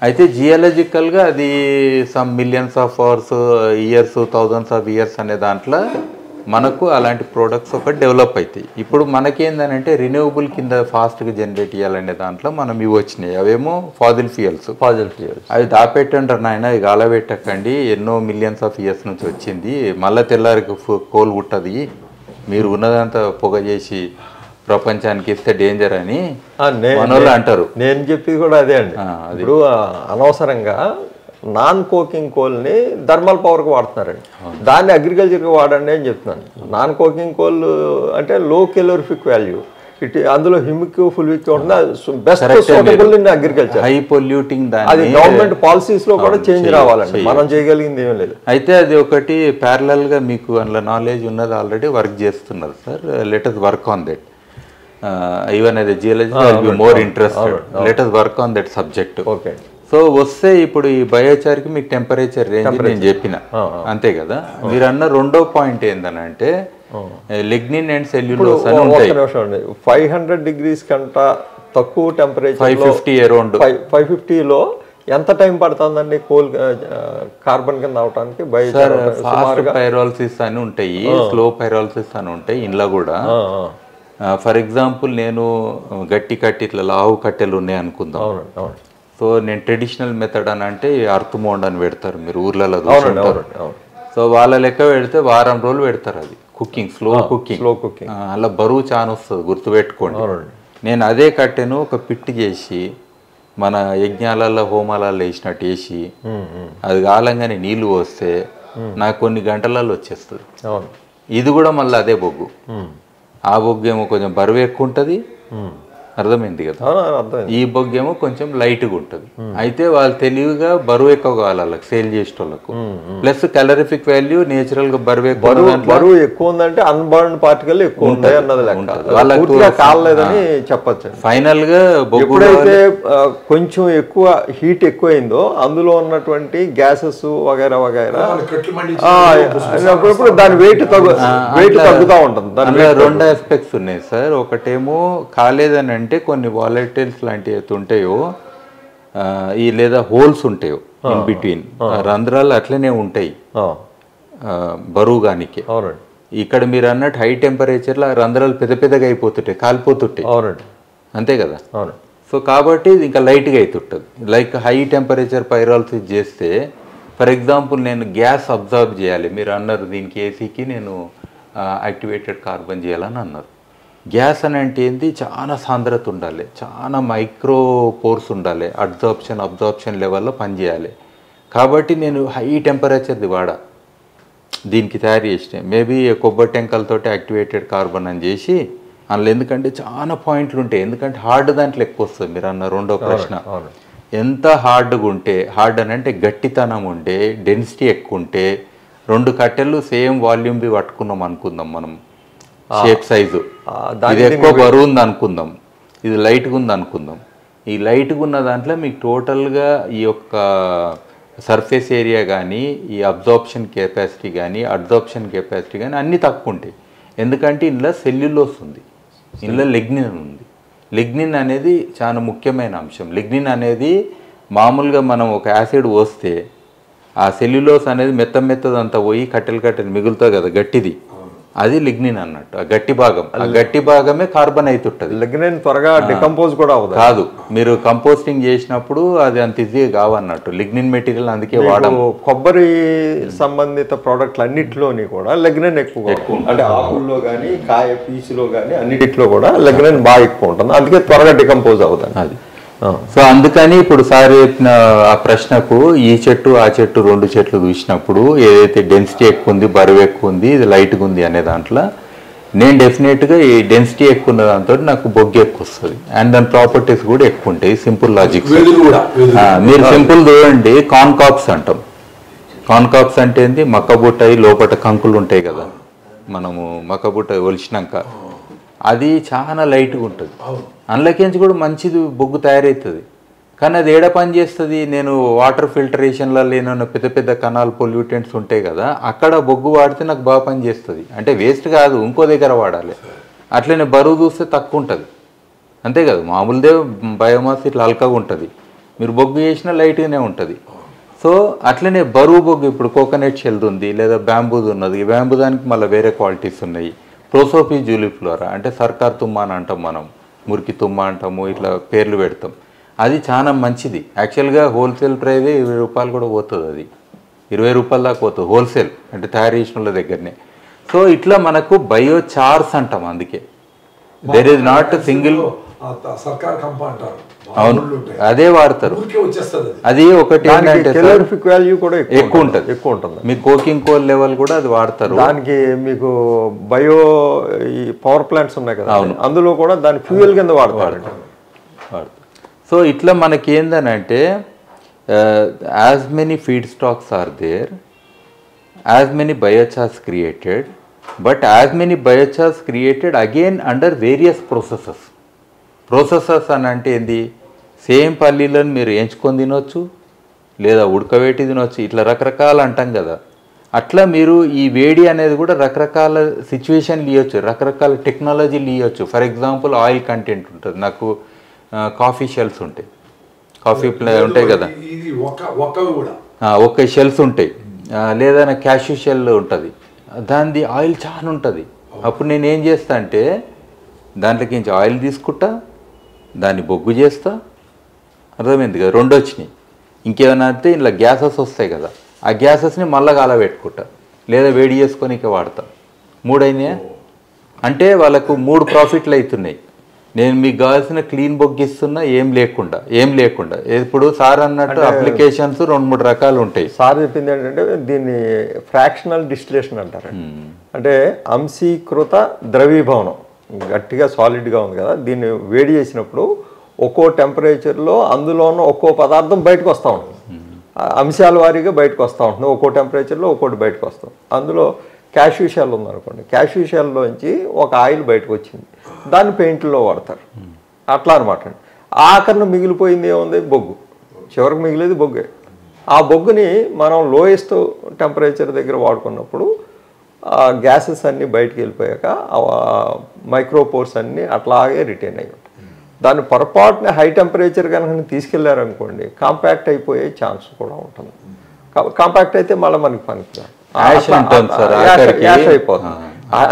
అయితే జియాలజికల్గా అది some millions of hours, years, thousands of years అనే దాంట్లో మనకు అలాంటి ప్రోడక్ట్స్ ఒకటి డెవలప్ అవుతాయి. ఇప్పుడు మనకేందనంటే రిన్యూవబుల్ కింద ఫాస్ట్గా జనరేట్ చేయాలనే దాంట్లో మనం ఇవి వచ్చినాయి. అవేమో ఫాజిల్ ఫ్యూయల్స్. అవి దాపెట్టంటారు నాయన, ఇవి గాలబెట్టకండి, ఎన్నో మిలియన్స్ ఆఫ్ ఇయర్స్ నుంచి వచ్చింది, మళ్ళీ తెల్లారికి కోల్ పుట్టది, మీరు ఉన్నదంతా పొగ చేసి ప్రపంచానికి ఇస్తే డేంజర్ అని మనోళ్ళు అంటారు. నేను చెప్పేది కూడా అదే అండి. ఇప్పుడు అనవసరంగా నాన్ కోకింగ్ కోల్ని థర్మల్ పవర్కి వాడుతున్నారండి, దాన్ని అగ్రికల్చర్కి వాడండి అని చెప్తున్నాను. నాన్ కోకింగ్ కోల్ అంటే లో కెలోరిఫిక్ వాల్యూ, అందులో హ్యూమిక్ ఫుల్విక్ ఉంటుంది, best suitable in agriculture. High polluting అది గవర్నమెంట్ పాలసీస్ లో కూడా చేంజ్ రావాలండి, మనం చేయగలిగింది ఏం లేదు. అయితే అది ఒకటి ప్యారలల్ గా మీకు అందులో నాలెడ్జ్ ఉన్నది, ఆల్రెడీ వర్క్ చేస్తున్నారు sir. Let us work on that. Even అది geology more interested, let us work on that subject. Okay. So వస్తే ఇప్పుడు ఈ బయోచార్కి మీకు టెంపరేచర్ రేంజ్ నేను చెప్పిన అంతే కదా. మీరు అన్న రెండో పాయింట్ ఏంటంటే లిగ్నిన్ అండ్ సెల్యులోస్ అని ఉంటాయి. 500 degrees కంట తక్కువ టెంపరేచర్ 550 అరౌండ్ 550లో ఎంత టైం పడుతుందండి కోల్ కార్బన్ కింద అవడానికి? ఫాస్ట్ పైరాలసిస్ అని ఉంటాయి, స్లో పైరాలసిస్ అని ఉంటాయి ఇంట్లో కూడా. ఫర్ ఎగ్జాంపుల్ నేను గట్టి కట్టి ఇట్లా లావు కట్టెలు ఉన్నాయి అనుకుందాం. సో నేను ట్రెడిషనల్ మెథడ్ అని అంటే అర్త్ మోండ్ అని పెడతారు, మీరు ఊర్లలో చూసుకుంటారు. సో వాళ్ళ లెక్క పెడితే వారం రోజులు పెడతారు. అది కుకింగ్, స్లో కుకింగ్. అలా బరువు చాలా వస్తుంది, గుర్తుపెట్టుకోండి. నేను అదే కట్టెను ఒక పిట్టి చేసి మన యజ్ఞాలలో హోమాలలో వేసినట్టు వేసి అది కాలంగానే నీళ్లు పోస్తే నాకు కొన్ని గంటలలో వచ్చేస్తుంది. ఇది కూడా మళ్ళీ అదే బొగ్గు. ఆ బొగ్గు ఏమో కొంచెం బరువు ఎక్కువ ఉంటుంది, అర్థమైంది కదా. ఈ బొగ్గేమో కొంచెం లైట్గా ఉంటుంది. అయితే వాళ్ళు తెలివిగా బరువు ఎక్కువ కావాలి వాళ్ళకి సేల్ చేసేటోళ్ళకు, ప్లస్ క్యాలరిఫిక్ వాల్యూ నేచురల్ గా బరువు ఎక్కువ ఉందంటే అన్బర్న్ పార్టికల్ ఎక్కువ ఉంటాయి అన్నది లెక్క, కాలేదని చెప్పచ్చు. ఫైనల్ గా ఎప్పుడైతే కొంచెం ఎక్కువ హీట్ ఎక్కువైందో అందులో ఉన్నటువంటి గ్యాసెస్ వగైరా వగైరా అప్పుడప్పుడు దాని వెయిట్ తగ్గుతూ ఉంటుంది. దాని రెండు ఆస్పెక్ట్స్ ఉన్నాయి సార్. ఒకటేమో కాలేదని అంటే కొన్ని వాలటైల్స్ లాంటివి అయితే ఉంటాయో ఈ లేదా హోల్స్ ఉంటాయో ఇన్ బిట్వీన్ రంధ్రాలు అట్లనే ఉంటాయి బరువుగానికి. ఇక్కడ మీరు అన్నట్టు హై టెంపరేచర్లో రంధ్రాలు పెద్ద పెద్దగా అయిపోతుంటాయి, కాలిపోతుంటాయి. అంతే కదా. సో కాబట్టి ఇది ఇంకా లైట్గా అవుతుంటుంది. లైక్ హై టెంపరేచర్ పైరాలసిస్ చేస్తే ఫర్ ఎగ్జాంపుల్ నేను గ్యాస్ అబ్జర్వ్ చేయాలి, మీరు అన్నారు దీనికి ఏసీకి నేను యాక్టివేటెడ్ కార్బన్ చేయాలని అన్నారు. గ్యాస్ అని అంటే ఏంటి, చాలా సాంద్రత ఉండాలి, చాలా మైక్రో పోర్స్ ఉండాలి, అబ్జార్ప్షన్ లెవెల్లో పనిచేయాలి. కాబట్టి నేను హై టెంపరేచర్ది వాడా దీనికి తయారు చేసిన మేబీ కొబ్బరి టెంకలతోటి యాక్టివేటెడ్ కార్బన్ అని చేసి అందులో. ఎందుకంటే చాలా పాయింట్లు ఉంటాయి, ఎందుకంటే హార్డ్ దాంట్లో ఎక్కువ వస్తుంది. మీరు అన్న రెండో ప్రశ్న, ఎంత హార్డ్గా ఉంటే, హార్డ్ అని అంటే గట్టితనం ఉంటే, డెన్సిటీ ఎక్కువ ఉంటే, రెండు కట్టెలు సేమ్ వాల్యూమ్ది పట్టుకున్నాం అనుకుందాం మనం, షేప్ సైజు ఇది ఎక్కువ బరువు ఉంది అనుకుందాం, ఇది లైట్గా ఉంది అనుకుందాం. ఈ లైట్గా ఉన్న దాంట్లో మీకు టోటల్గా ఈ యొక్క సర్ఫేస్ ఏరియా కానీ, ఈ అబ్జార్ప్షన్ కెపాసిటీ కానీ, అడ్జార్ప్షన్ కెపాసిటీ కానీ అన్నీ తక్కువ ఉంటాయి. ఎందుకంటే ఇందులో సెల్యులోస్ ఉంది, ఇందులో లిగ్నిన్ ఉంది. లిగ్నిన్ అనేది చాలా ముఖ్యమైన అంశం. లిగ్నిన్ అనేది మామూలుగా మనం ఒక యాసిడ్ పోస్తే ఆ సెల్యులోస్ అనేది మెత్తదంతా పోయి కట్టెలు మిగులుతుంది కదా గట్టిది, అది లిగ్నిన్ అన్నట్టు. ఆ గట్టి భాగం, ఆ గట్టి భాగమే కార్బన్ అవుతుంటుంది. లిగ్నిన్ త్వరగా డికంపోజ్ కూడా కాదు, మీరు కంపోస్టింగ్ చేసినప్పుడు అది అంత ఈజీగా కావన్నట్టు లిగ్నిన్ మెటీరియల్, అందుకే వాడము. కొబ్బరి సంబంధిత ప్రోడక్ట్లు అన్నిటిలోని కూడా లిగ్నిన్ ఎక్కువ అంటే ఆకుల్లో కానీ కాయ పీచులో కానీ అన్నిటిలో కూడా లిగ్నిన్ బాగా ఎక్కువ ఉంటుంది, అందుకే త్వరగా డికంపోజ్ అవుతుంది అది. సో అందుకని ఇప్పుడు సార్ చెప్పిన ఆ ప్రశ్నకు ఈ చెట్టు ఆ చెట్టు రెండు చెట్లు చూసినప్పుడు ఏదైతే డెన్సిటీ ఎక్కువ ఉంది, బరువు ఎక్కువ ఉంది, ఇది లైట్గా ఉంది అనే దాంట్లో నేను డెఫినెట్గా ఈ డెన్సిటీ ఎక్కువ ఉన్న దాంతో నాకు బొగ్గు ఎక్కువ వస్తుంది అండ్ దాని ప్రాపర్టీస్ కూడా ఎక్కువ ఉంటాయి. Simple logics. మీరు సింపుల్ చూడండి, కాన్కాప్స్ అంటాం. కాన్కాప్స్ అంటే ఏంటి, మక్కబుట్ట లోపల కంకులు ఉంటాయి కదా, మనము మక్కబుట్ట ఒలిచినాక అది చాలా లైట్గా ఉంటుంది. అందులోకించి కూడా మంచిది బొగ్గు తయారవుతుంది. కానీ అది ఏడ పని చేస్తుంది, నేను వాటర్ ఫిల్టరేషన్లో లేనన్న పెద్ద కణాలు పొల్యూటెంట్స్ ఉంటాయి కదా, అక్కడ బొగ్గు వాడితే నాకు బాగా పని చేస్తుంది. అంటే వేస్ట్ కాదు, ఇంకో దగ్గర వాడాలి. అట్లనే బరువు చూస్తే తక్కువ ఉంటుంది, అంతే కదా. మామూలుదే బయోమాస్ ఇట్లా అల్కగా ఉంటుంది, మీరు బొగ్గు చేసినా లైట్గానే ఉంటుంది. సో అట్లనే బరువు బొగ్గు, ఇప్పుడు కోకోనట్ షెల్ ఉంది లేదా బ్యాంబూది ఉన్నది. బ్యాంబూ దానికి మళ్ళీ వేరే క్వాలిటీస్ ఉన్నాయి. ప్రోసోఫిస్ జూలిఫ్లోరా అంటే సర్కార్ తుమ్మ అని అంటాం మనం, మురికి తుమ్మ అంటాము, ఇట్లా పేర్లు పెడతాం. అది చాలా మంచిది. యాక్చువల్గా హోల్సేల్ ప్రైజే 20 రూపాయలు కూడా పోతుంది, అది 20 రూపాయల దాకా పోతుంది హోల్సేల్, అంటే తయారు చేసిన వాళ్ళ దగ్గరనే. సో ఇట్లా మనకు బయోచార్స్ అంటాం. అందుకే దేర్ ఈజ్ నాట్ సింగిల్ సర్కార్ కంప అంటారు. అవును, అదే వాడతారు. అది ఒకటి ఏంటంటే కెలోరిఫిక్ వాల్యూ కూడా ఎక్కువ ఉంటుంది. మీ కోకింగ్ కోల్ లెవెల్ కూడా అది వాడతారు. దానికి మీకు బయో ఈ పవర్ ప్లాంట్స్ ఉన్నాయి కదా, అందులో కూడా దాని ఫ్యూయల్ కింద వాడతారు. సో ఇట్లా మనకి ఏందనంటే as many feed stocks are there, as many biochars created, but as many biochars created again under various processes అని అంటే ఏంది, సేమ్ పల్లీలను మీరు ఎంచుకొని తినొచ్చు, లేదా ఉడకబెట్టి తినొచ్చు, ఇట్లా రకరకాలు అంటాం కదా. అట్లా మీరు ఈ వేడి అనేది కూడా రకరకాల సిచ్యువేషన్లు ఇవ్వచ్చు, రకరకాల టెక్నాలజీలు ఇవ్వచ్చు. ఫర్ ఎగ్జాంపుల్ ఆయిల్ కంటెంట్ ఉంటుంది, నాకు కాఫీ షెల్స్ ఉంటాయి, కాఫీ ఉంటాయి కదా, ఒక్క షెల్స్ ఉంటాయి, లేదా నాకు క్యాష్యూ షెల్ ఉంటుంది, దానిది ఆయిల్ చాలా ఉంటుంది. అప్పుడు నేను ఏం చేస్తా అంటే దాంట్లోకి నుంచి ఆయిల్ తీసుకుంటా, దాన్ని బొగ్గు చేస్తా, అర్థమైంది కదా, 2 వచ్చినాయి. ఇంకేమైనా అంటే ఇలా గ్యాసెస్ వస్తాయి కదా, ఆ గ్యాసెస్ని మళ్ళీ కాలబెట్టుకుంటా, లేదా వేడి చేసుకొని ఇక వాడతా. 3 అయినాయా అంటే వాళ్ళకు 3 ప్రాఫిట్లు అవుతున్నాయి. నేను మీకు కావాల్సిన క్లీన్ బొగ్గు ఇస్తున్నా, ఏం లేకుండా. ఇప్పుడు సార్ అన్నట్టు అప్లికేషన్స్ 2-3 రకాలు ఉంటాయి. సార్ చెప్పింది ఏంటంటే దీన్ని ఫ్రాక్షనల్ డిస్టిలేషన్ అంటారు. అంటే అంశీకృత ద్రవీభవనం, గట్టిగా సాలిడ్గా ఉంది కదా, దీన్ని వేడి చేసినప్పుడు ఒక్కో టెంపరేచర్లో అందులో ఉన్న ఒక్కో పదార్థం బయటకు వస్తూ ఉంటుంది, అంశాల వారీగా బయటకు వస్తూ ఉంటుంది. ఒక్కో టెంపరేచర్లో ఒక్కోటి బయటకు వస్తాం. అందులో క్యాష్యూ షెల్ ఉందనుకోండి, క్యాష్యూ షెల్లోంచి ఒక ఆయిల్ బయటకు వచ్చింది, దాన్ని పెయింట్లో వాడతారు. అట్లా అనమాట. ఆఖరణ మిగిలిపోయింది ఏముంది, బొగ్గు. చివరికి మిగిలేది బొగ్గే. ఆ బొగ్గుని మనం లోయెస్ట్ టెంపరేచర్ దగ్గర వాడుకున్నప్పుడు గ్యాసెస్ అన్నీ బయటికి వెళ్ళిపోయాక మైక్రోపోర్స్ అన్నీ అట్లాగే రిటైన్ అయ్యి ఉంటాయి. దాన్ని పొరపాటున హై టెంపరేచర్ కనుక తీసుకెళ్లారనుకోండి, కాంపాక్ట్ అయిపోయే ఛాన్స్ కూడా ఉంటుంది. కాంపాక్ట్ అయితే మళ్ళీ మనకి పనికిరాదు, యాష్ అయిపోతుంది.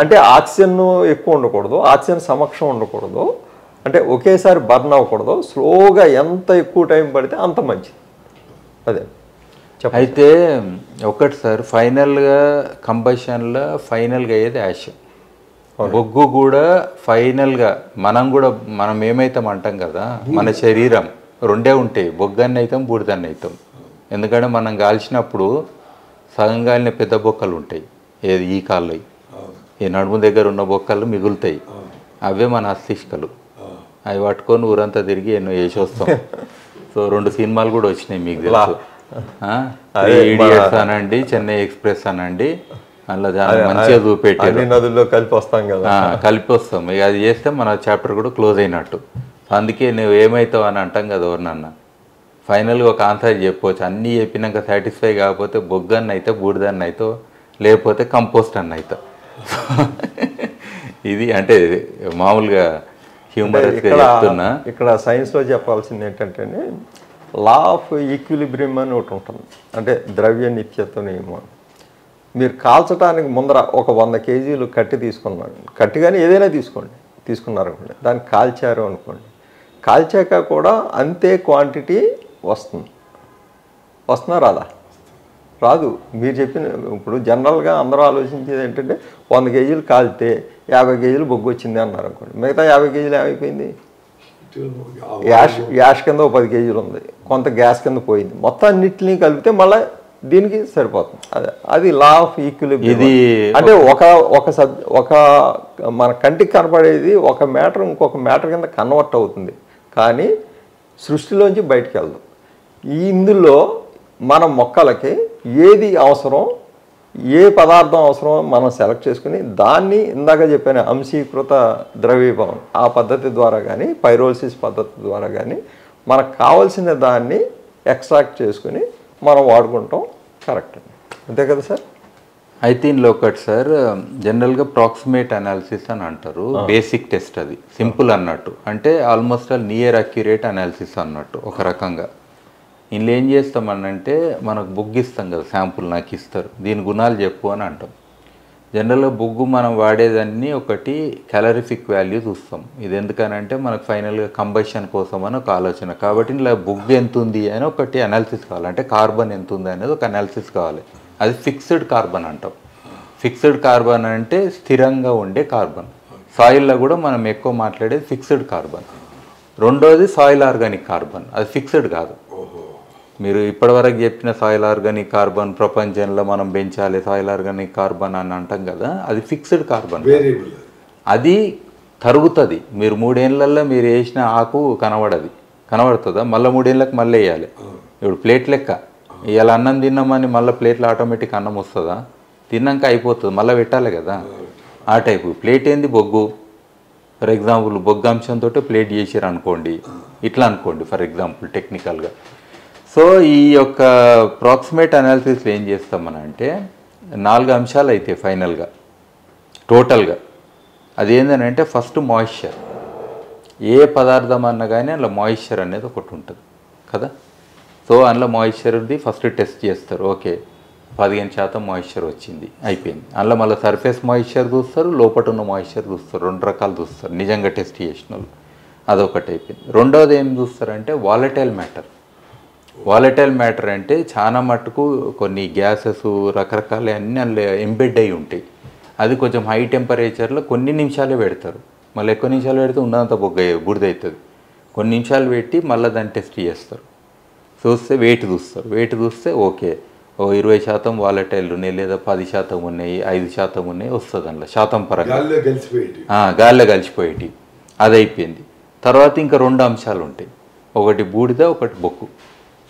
అంటే ఆక్సిజన్ ఎక్కువ ఉండకూడదు, ఆక్సిజన్ సమక్షం ఉండకూడదు, అంటే ఒకేసారి బర్న్ అవ్వకూడదు, స్లోగా ఎంత ఎక్కువ టైం పడితే అంత మంచిది. అదే అయితే ఒకటి సార్, ఫైనల్గా కంబషన్లో ఫైనల్గా అయ్యేది యాష్. బొగ్గు కూడా ఫైనల్గా మనం ఏమైతాం అంటాం కదా, మన శరీరం 2 ఉంటాయి, బొగ్గన్ని అవుతాం, బూడిదన్ని అవుతాం. ఎందుకంటే మనం కాల్చినప్పుడు సగం కాలిన పెద్ద బొక్కలు ఉంటాయి, ఏది ఈ కాళ్ళు, ఈ నడుము దగ్గర ఉన్న బొక్కలు మిగులుతాయి, అవే మన అస్తిష్కలు. అవి పట్టుకొని ఊరంతా తిరిగి ఎన్నో వేసి వస్తాం. సో 2 సినిమాలు కూడా వచ్చినాయి మీకు తెలుసు, 3 ఇడియట్స్ అనండి, చెన్నై ఎక్స్ప్రెస్ అనండి, అలా మంచిగా చూపెట్టారు, నదుల్లో కలిపి వస్తాం కదా, కలిపి వస్తాం. ఇక అది చేస్తే మన చాప్టర్ కూడా క్లోజ్ అయినట్టు. అందుకే నువ్వు ఏమవుతావు అని అంటాం కదా ఎవరినన్నా. ఫైనల్గా ఒక ఆన్సర్ చెప్పవచ్చు, అన్నీ చెప్పినాక సాటిస్ఫై కాకపోతే బొగ్గన్న అయితే, బూడిదన్న అయితే, లేకపోతే కంపోస్ట్ అన్న అయితే. ఇది అంటే మామూలుగా హ్యూమరస్గా చెప్తున్నా. ఇక్కడ సైన్స్లో చెప్పాల్సింది ఏంటంటే లా ఆఫ్ ఈక్విలిబ్రియం అని ఒకటి ఉంటుంది, అంటే ద్రవ్య నిత్యత్వ నియమం. మీరు కాల్చడానికి ముందర ఒక 100 కేజీలు కట్టి తీసుకున్నాడు, కట్టి కానీ ఏదైనా తీసుకున్నారనుకోండి, దాన్ని కాల్చారు అనుకోండి, కాల్చాక కూడా అంతే క్వాంటిటీ వస్తుందా రాదు. మీరు చెప్పిన ఇప్పుడు జనరల్గా అందరూ ఆలోచించేది ఏంటంటే 100 కేజీలు కాల్తే 50 కేజీలు బొగ్గు వచ్చింది అన్నారు అనుకోండి, మిగతా 50 కేజీలు ఏమైపోయింది, యాష్ కింద 10 కేజీలు ఉంది, కొంత గ్యాస్ కింద పోయింది, మొత్తం అన్నిటిని కలిపితే మళ్ళీ దీనికి సరిపోతుంది. అది లా ఆఫ్ ఈక్విలిబ్రియం. అంటే ఒక మన కంటికి కనపడేది ఒక మ్యాటర్ ఇంకొక మ్యాటర్ కింద కన్వర్ట్ అవుతుంది, కానీ సృష్టిలోంచి బయటికి వెళ్దాం. ఇందులో మన మొక్కలకి ఏది అవసరం, ఏ పదార్థం అవసరం మనం సెలెక్ట్ చేసుకుని దాన్ని ఇందాక చెప్పిన అంశీకృత ద్రవీభవనం ఆ పద్ధతి ద్వారా కానీ, పైరోలిసిస్ పద్ధతి ద్వారా కానీ మనకు కావాల్సిన దాన్ని ఎక్స్ట్రాక్ట్ చేసుకుని మనం వాడుకుంటాం. కరెక్ట్, అంతే కదా సార్? అయితే ఇందులో ఒకటి సార్, జనరల్గా ప్రాక్సిమేట్ అనాలిసిస్ అని అంటారు, బేసిక్ టెస్ట్. అది సింపుల్ అన్నట్టు, అంటే almost all near accurate analysis అన్నట్టు ఒక రకంగా. ఇందులో ఏం చేస్తామనంటే మనకు బొగ్గు ఇస్తాం కదా, శాంపుల్ నాకు ఇస్తారు, దీని గుణాలు చెప్పు అని అంటాం. జనరల్గా బొగ్గు మనం వాడేదాన్ని ఒకటి క్యాలరిఫిక్ వాల్యూ చూస్తాం. ఇది ఎందుకనంటే మనకు ఫైనల్గా కంబషన్ కోసం అని ఒక ఆలోచన. కాబట్టి ఇలా బొగ్గు ఎంత ఉంది అని ఒకటి అనాలిసిస్ కావాలి, అంటే కార్బన్ ఎంత ఉంది అనేది ఒక అనాలిసిస్ కావాలి. అది ఫిక్స్డ్ కార్బన్ అంటాం. ఫిక్స్డ్ కార్బన్ అంటే స్థిరంగా ఉండే కార్బన్. సాయిల్లో కూడా మనం ఎక్కువ మాట్లాడేది ఫిక్స్డ్ కార్బన్. రెండోది సాయిల్ ఆర్గానిక్ కార్బన్, అది ఫిక్స్డ్ కాదు. మీరు ఇప్పటివరకు చెప్పిన సాయిల్ ఆర్గానిక్ కార్బన్ ప్రపంచంలో మనం పెంచాలి సాయిల్ ఆర్గానిక్ కార్బన్ అని అంటాం కదా, అది ఫిక్స్డ్ కార్బన్, అది తరుగుతుంది. మీరు 3 ఏళ్ళల్లో మీరు వేసిన ఆకు కనబడుతుందా? మళ్ళీ 3 ఏళ్ళకి మళ్ళీ వేయాలి. ఇప్పుడు ప్లేట్ లెక్క ఇవాళ అన్నం తిన్నామని మళ్ళీ ప్లేట్లో ఆటోమేటిక్ అన్నం వస్తుందా? తిన్నాక అయిపోతుంది, మళ్ళీ పెట్టాలి కదా. ఆ టైపు ప్లేట్ ఏంది బొగ్గు. ఫర్ ఎగ్జాంపుల్ బొగ్గు అంశంతో ప్లేట్ చేసారు అనుకోండి, ఇట్లా అనుకోండి ఫర్ ఎగ్జాంపుల్ టెక్నికల్గా. సో ఈ యొక్క ప్రాక్సిమేట్ అనాలిసిస్లో ఏం చేస్తామనంటే 4 అంశాలు అవుతాయి ఫైనల్గా టోటల్గా. అదేంటంటే ఫస్ట్ మాయిశ్చర్. ఏ పదార్థం అన్నా కానీ అందులో మాయిశ్చర్ అనేది ఒకటి ఉంటుంది కదా. సో అందులో మాయిశ్చర్ది ఫస్ట్ టెస్ట్ చేస్తారు. ఓకే 15% మాయిశ్చర్ వచ్చింది, అయిపోయింది. అందులో మళ్ళీ సర్ఫేస్ మాయిశ్చర్ చూస్తారు, లోపల ఉన్న మాయిశ్చర్ చూస్తారు, 2 రకాలు చూస్తారు నిజంగా టెస్ట్ చేసిన వాళ్ళు. అదొకటి అయిపోయింది. రెండవది ఏం చూస్తారంటే వాలటైల్ మ్యాటర్. వాలటైల్ మ్యాటర్ అంటే చాలా మట్టుకు కొన్ని గ్యాసెస్ రకరకాల అన్నీ అందులో ఎంబెడ్ అయి ఉంటాయి. అది కొంచెం హై టెంపరేచర్లో కొన్ని నిమిషాలే పెడతారు, మళ్ళీ ఎక్కువ నిమిషాలు పెడితే ఉన్నంత బురదవుతుంది. కొన్ని నిమిషాలు పెట్టి మళ్ళీ దాన్ని టెస్ట్ చేస్తారు. చూస్తే వెయిట్ చూస్తే ఓకే 20% వాలటైల్ ఉన్నాయి, లేదా 10% ఉన్నాయి, 5% ఉన్నాయి వస్తుంది. అందులో శాతం పరంగా గాల్లో కలిసిపోయేటి. అది అయిపోయింది. తర్వాత ఇంకా 2 అంశాలు ఉంటాయి, ఒకటి బూడిద, ఒకటి బొగ్గు.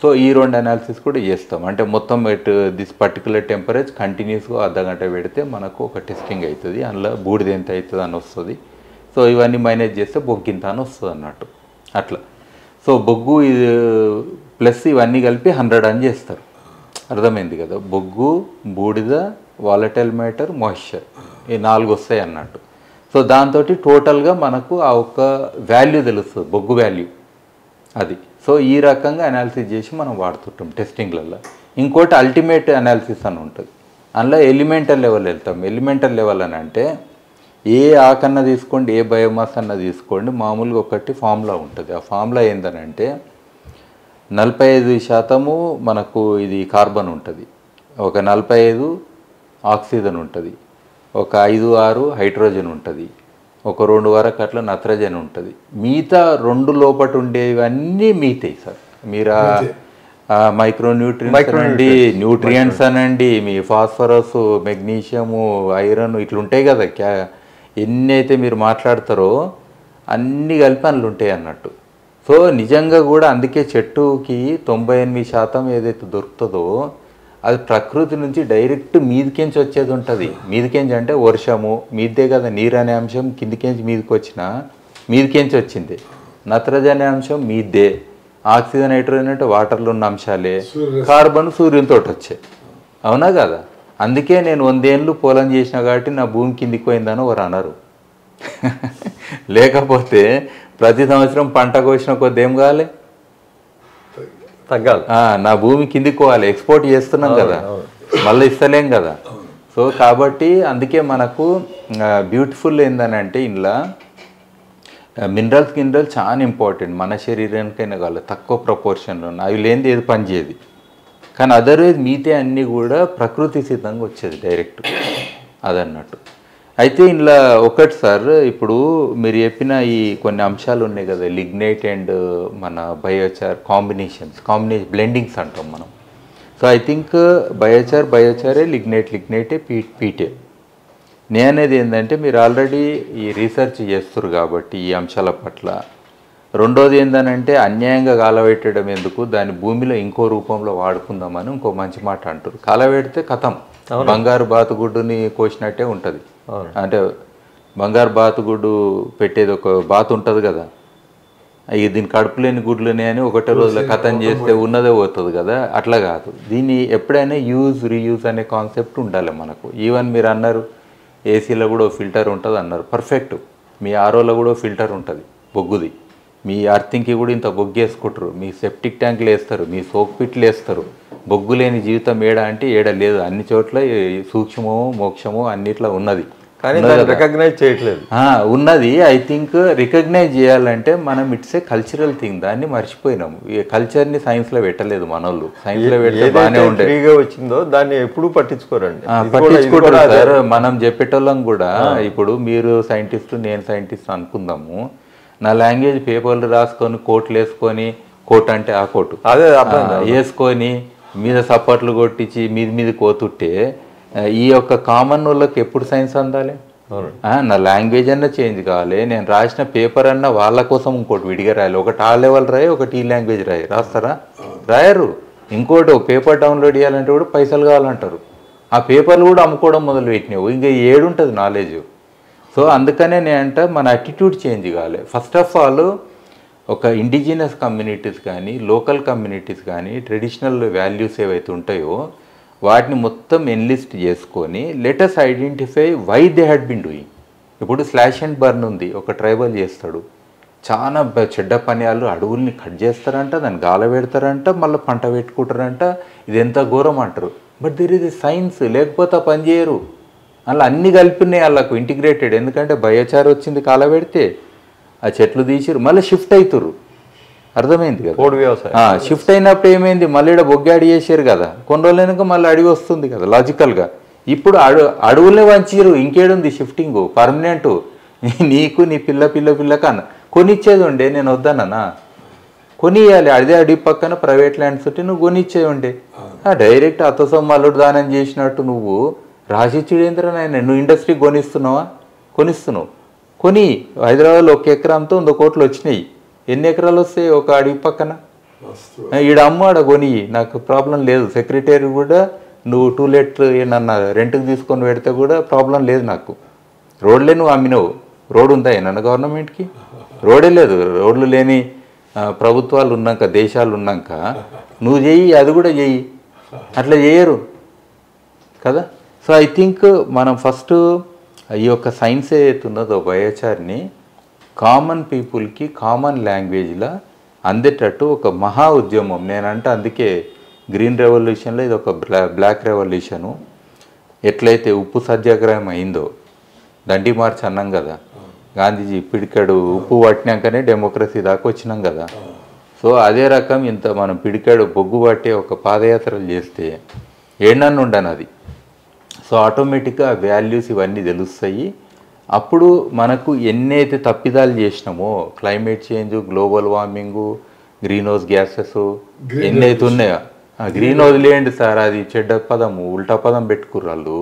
సో ఈ 2 అనాలిసిస్ కూడా చేస్తాం. అంటే మొత్తం ఎట్ దిస్ పర్టికులర్ టెంపరేచర్ కంటిన్యూస్గా అర్ధగంట పెడితే మనకు ఒక టెస్టింగ్ అవుతుంది. అందులో బూడిద ఎంత అవుతుంది అని వస్తుంది. సో ఇవన్నీ మైనేజ్ చేస్తే బొగ్గు ఇంత అని వస్తుంది అన్నట్టు అట్లా. సో బొగ్గు ఇది ప్లస్ ఇవన్నీ కలిపి 100 అని చేస్తారు. అర్థమైంది కదా. బొగ్గు, బూడిద, వాలటైల్ మ్యాటర్, మాయిశ్చర్, ఈ 4 వస్తాయి అన్నట్టు. సో దాంతో టోటల్గా మనకు ఆ ఒక్క వాల్యూ తెలుస్తుంది, బొగ్గు వాల్యూ అది. సో ఈ రకంగా అనాలిసిస్ చేసి మనం వాడుతుంటాం టెస్టింగ్లలో. ఇంకోటి అల్టిమేట్ అనాలిసిస్ అని ఉంటుంది. అందులో ఎలిమెంటల్ లెవెల్ వెళ్తాం. ఎలిమెంటల్ లెవెల్ అని అంటే ఏ ఆకన్నా తీసుకోండి, ఏ బయోమాస్ అన్న తీసుకోండి, మామూలుగా ఒకటి ఫార్ములా ఉంటుంది. ఆ ఫార్ములా ఏంటనంటే 45% మనకు ఇది కార్బన్ ఉంటుంది, ఒక 45 ఆక్సిజన్ ఉంటుంది, ఒక 5-6 హైడ్రోజన్ ఉంటుంది, ఒక 2 వరకు అట్లా నత్రజని ఉంటుంది. మిగతా 2 లోపట ఉండేవన్నీ మిగతాయి సార్. మీరు మైక్రో న్యూట్రియంట్స్ అనండి, మీ ఫాస్ఫరస్, మెగ్నీషియము, ఐరన్ ఇట్లా ఉంటాయి కదా. ఎన్ని అయితే మీరు మాట్లాడతారో అన్నీ కలిపి అందులో ఉంటాయి అన్నట్టు. సో నిజంగా కూడా అందుకే చెట్టుకి 98% ఏదైతే దొరుకుతుందో అది ప్రకృతి నుంచి డైరెక్ట్ మీదికించి వచ్చేది ఉంటుంది. మీదికించి అంటే వర్షము మీదే కదా, నీరు అనే అంశం కిందికించి మీదకి వచ్చినా మీదికించి వచ్చింది. నత్రజని అంశం మీదే, ఆక్సిజన్, నైట్రోజన్ అంటే వాటర్లో ఉన్న అంశాలే, కార్బన్ సూర్యునితో వచ్చాయి. అవునా కదా. అందుకే నేను 100 ఏళ్ళు పొలం చేసిన కాబట్టి నా భూమి కిందికి పోయిందని వారు అన్నారు. లేకపోతే ప్రతి సంవత్సరం పంట కోసిన కొద్ది ఏం కావాలి, తగ్గాలి. నా భూమి కిందికి పోవాలి. ఎక్స్పోర్ట్ చేస్తున్నాం కదా, మళ్ళీ ఇస్తలేం కదా. సో కాబట్టి అందుకే మనకు బ్యూటిఫుల్ ఏందనంటే ఇంట్లో మినరల్స్ చాలా ఇంపార్టెంట్ మన శరీరానికైనా కావాలి. తక్కువ ప్రపోర్షన్లో అవి లేనిది ఏది పనిచేయదు. కానీ అదర్వైజ్ మీతే అన్నీ కూడా ప్రకృతి సిద్ధంగా వచ్చేది డైరెక్ట్ అదన్నట్టు. అయితే ఇందులో ఒకటి సార్, ఇప్పుడు మీరు చెప్పిన ఈ కొన్ని అంశాలు ఉన్నాయి కదా, లిగ్నైట్ అండ్ మన బయోచార్ కాంబినేషన్ బ్లెండింగ్స్ అంటాం మనం. సో ఐ థింక్ బయోచారే, లిగ్నైటే, పీటే. నేనేది ఏంటంటే మీరు ఆల్రెడీ ఈ రీసెర్చ్ చేస్తారు కాబట్టి ఈ అంశాల పట్ల. రెండోది ఏంటంటే అన్యాయంగా కాలబెట్టడం ఎందుకు, దాన్ని భూమిలో ఇంకో రూపంలో వాడుకుందామని ఇంకో మంచి మాట అంటారు. కాలబెడితే కథం, బంగారు బాతుగుడ్డుని కోసినట్టే ఉంటుంది. అంటే బంగారు బాతుగుడ్డు పెట్టేది ఒక బాతు ఉంటుంది కదా, ఇక దీని కడుపు లేని గుడ్లునే అని ఒకటే రోజులో కథం చేస్తే ఉన్నదే పోతుంది కదా. అట్లా కాదు, దీన్ని ఎప్పుడైనా రీయూజ్ అనే కాన్సెప్ట్ ఉండాలి మనకు. ఈవెన్ మీరు అన్నారు ఏసీలో కూడా ఫిల్టర్ ఉంటుంది అన్నారు, పర్ఫెక్ట్. మీ ఆర్ఓలో కూడా ఫిల్టర్ ఉంటుంది బొగ్గుది. మీ అర్థింగ్కి కూడా ఇంత బొగ్గు వేసుకుంటారు, మీ సెప్టిక్ ట్యాంకులు వేస్తారు, మీ సోక్ పిట్లు వేస్తారు. బొగ్గు లేని జీవితం ఏడ అంటే ఏడ లేదు. అన్ని చోట్ల సూక్ష్మమో మోక్షమో అన్నిట్లో ఉన్నది, కానీ రికగ్నైజ్ చేయట్లేదు. ఉన్నది. ఐ థింక్ రికగ్నైజ్ చేయాలంటే మనం ఇట్స్ ఏ కల్చరల్ థింగ్, దాన్ని మర్చిపోయినాము. ఈ కల్చర్ని సైన్స్లో పెట్టలేదు మనోళ్ళు. సైన్స్లో పెడితే బాగానే ఉండే, ఫ్రీగా వచ్చిందో దాన్ని ఎప్పుడు పట్టించుకోరండి. పట్టించుకుంటారు సార్. మనం చెప్పేటోళ్ళం కూడా ఇప్పుడు మీరు సైంటిస్ట్ నేను సైంటిస్ట్ అనుకుందాము. నా లాంగ్వేజ్ పేపర్లు రాసుకొని కోట్లు వేసుకొని కోట్ అంటే ఆ కోటు అదే అర్థం వేసుకొని మీద సప్పట్లు కొట్టించి మీద కోతుంటే ఈ యొక్క కామన్ వాళ్ళకి ఎప్పుడు సైన్స్ అందాలి? నా లాంగ్వేజ్ అన్నా చేంజ్ కావాలి, నేను రాసిన పేపర్ అన్నా వాళ్ళ కోసం ఇంకోటి విడిగా రాయాలి. ఒకటి ఆ లెవెల్ రాయి, ఒకటి ఈ లాంగ్వేజ్ రాయి. రాస్తారా? రాయరు. ఇంకోటి పేపర్ డౌన్లోడ్ చేయాలంటే కూడా పైసలు కావాలంటారు. ఆ పేపర్లు కూడా అమ్ముకోవడం మొదలు పెట్టినావు. ఇంకా ఏడుంటుంది నాలెడ్జ్. సో అందుకనే నేనంట మన అటిట్యూడ్ చేంజ్ కావాలి. ఫస్ట్ ఆఫ్ ఆల్ ఒక ఇండిజినస్ కమ్యూనిటీస్ కానీ లోకల్ కమ్యూనిటీస్ కానీ ట్రెడిషనల్ వాల్యూస్ ఏవైతే ఉంటాయో వాటిని మొత్తం ఎన్లిస్ట్ చేసుకొని let us identify why they had been doing. ఇప్పుడు స్లాష్ అండ్ బర్న్ ఉంది, ఒక ట్రైబల్ చేస్తాడు, చాలా చెడ్డ పనియాలు అడవుల్ని కట్ చేస్తారంట, దాన్ని గాల పెడతారంట, మళ్ళీ పంట పెట్టుకుంటారంట. ఇది ఎంత ఘోరం అంటారు. But there is a science, లేకపోతే ఆ పని చేయరు. అలా అన్నీ కలిపినాయి వాళ్ళకు ఇంటిగ్రేటెడ్. ఎందుకంటే బయోచార్ వచ్చింది కాలబెడితే ఆ చెట్లు తీసిరు, మళ్ళీ షిఫ్ట్ అవుతారు. అర్థమైంది కదా? పోడు వ్యవసాయం షిఫ్ట్ అయినప్పుడు ఏమైంది, మళ్ళీ ఇక్కడ బొగ్గాడి చేసారు కదా, కొన్ని రోజులు వెనుక మళ్ళీ అడవి వస్తుంది కదా లాజికల్గా. ఇప్పుడు అడవులే వంచిరు, ఇంకేడుంది షిఫ్టింగ్ పర్మనెంట్. నీకు నీ పిల్ల కన్నా కొనిచ్చేది ఉండే, నేను వద్దానన్నా కొనియాలి. అదే అడవి పక్కన ప్రైవేట్ ల్యాండ్స్ ఉంటే నువ్వు కొనిచ్చేది ఉండే. డైరెక్ట్ అత్తసం మల్లుడు దానం చేసినట్టు నువ్వు రాసిచ్చుడేంద్ర నాయన. నువ్వు ఇండస్ట్రీ కొనిస్తున్నావా? కొనిస్తున్నావు. కొని హైదరాబాద్లో 1 ఎకరాంతో 100 కోట్లు వచ్చినాయి. ఎన్ని ఎకరాలు వస్తాయి ఒక అడవి పక్కన? ఈడ అమ్మాడ కొని, నాకు ప్రాబ్లం లేదు. సెక్రటరీ కూడా నువ్వు 2 లెట్ ఏమన్నా రెంట్కి తీసుకొని పెడితే కూడా ప్రాబ్లం లేదు నాకు. రోడ్లే నువ్వు అమ్మినవు. రోడ్ ఉందా ఏమన్నా గవర్నమెంట్కి? రోడే లేదు. రోడ్లు లేని ప్రభుత్వాలు ఉన్నాక, దేశాలు ఉన్నాక నువ్వు చెయ్యి, అది కూడా చెయ్యి. అట్లా చేయరు కదా. సో ఐ థింక్ మనం ఫస్ట్ ఈ యొక్క సైన్స్ ఏదైతే ఉన్నదో బయోచార్ని కామన్ పీపుల్కి కామన్ లాంగ్వేజ్లో అందేటట్టు ఒక మహా ఉద్యమం నేనంటే. అందుకే గ్రీన్ రెవల్యూషన్లో ఇది ఒక బ్లాక్ రెవల్యూషను. ఎట్లయితే ఉప్పు సత్యాగ్రహం అయిందో, దండి మార్చ్ అన్నాం కదా, గాంధీజీ పిడికాడు ఉప్పు పట్టినాకనే డెమోక్రసీ దాకా వచ్చినాం కదా. సో అదే రకం ఇంత మనం పిడికాడు బొగ్గు పట్టే ఒక పాదయాత్రలు చేస్తే ఏడన్నా ఉండను అది. సో ఆటోమేటిక్గా వాల్యూస్ ఇవన్నీ తెలుస్తాయి. అప్పుడు మనకు ఎన్నైతే తప్పిదాలు చేసినామో, climate change, global warming, green house gases ఎన్నైతే ఉన్నాయో, గ్రీన్ వదిలేయండి సార్, అది చెడ్డ పదము, ఉల్టా పదం పెట్టుకుర్రు వాళ్ళు.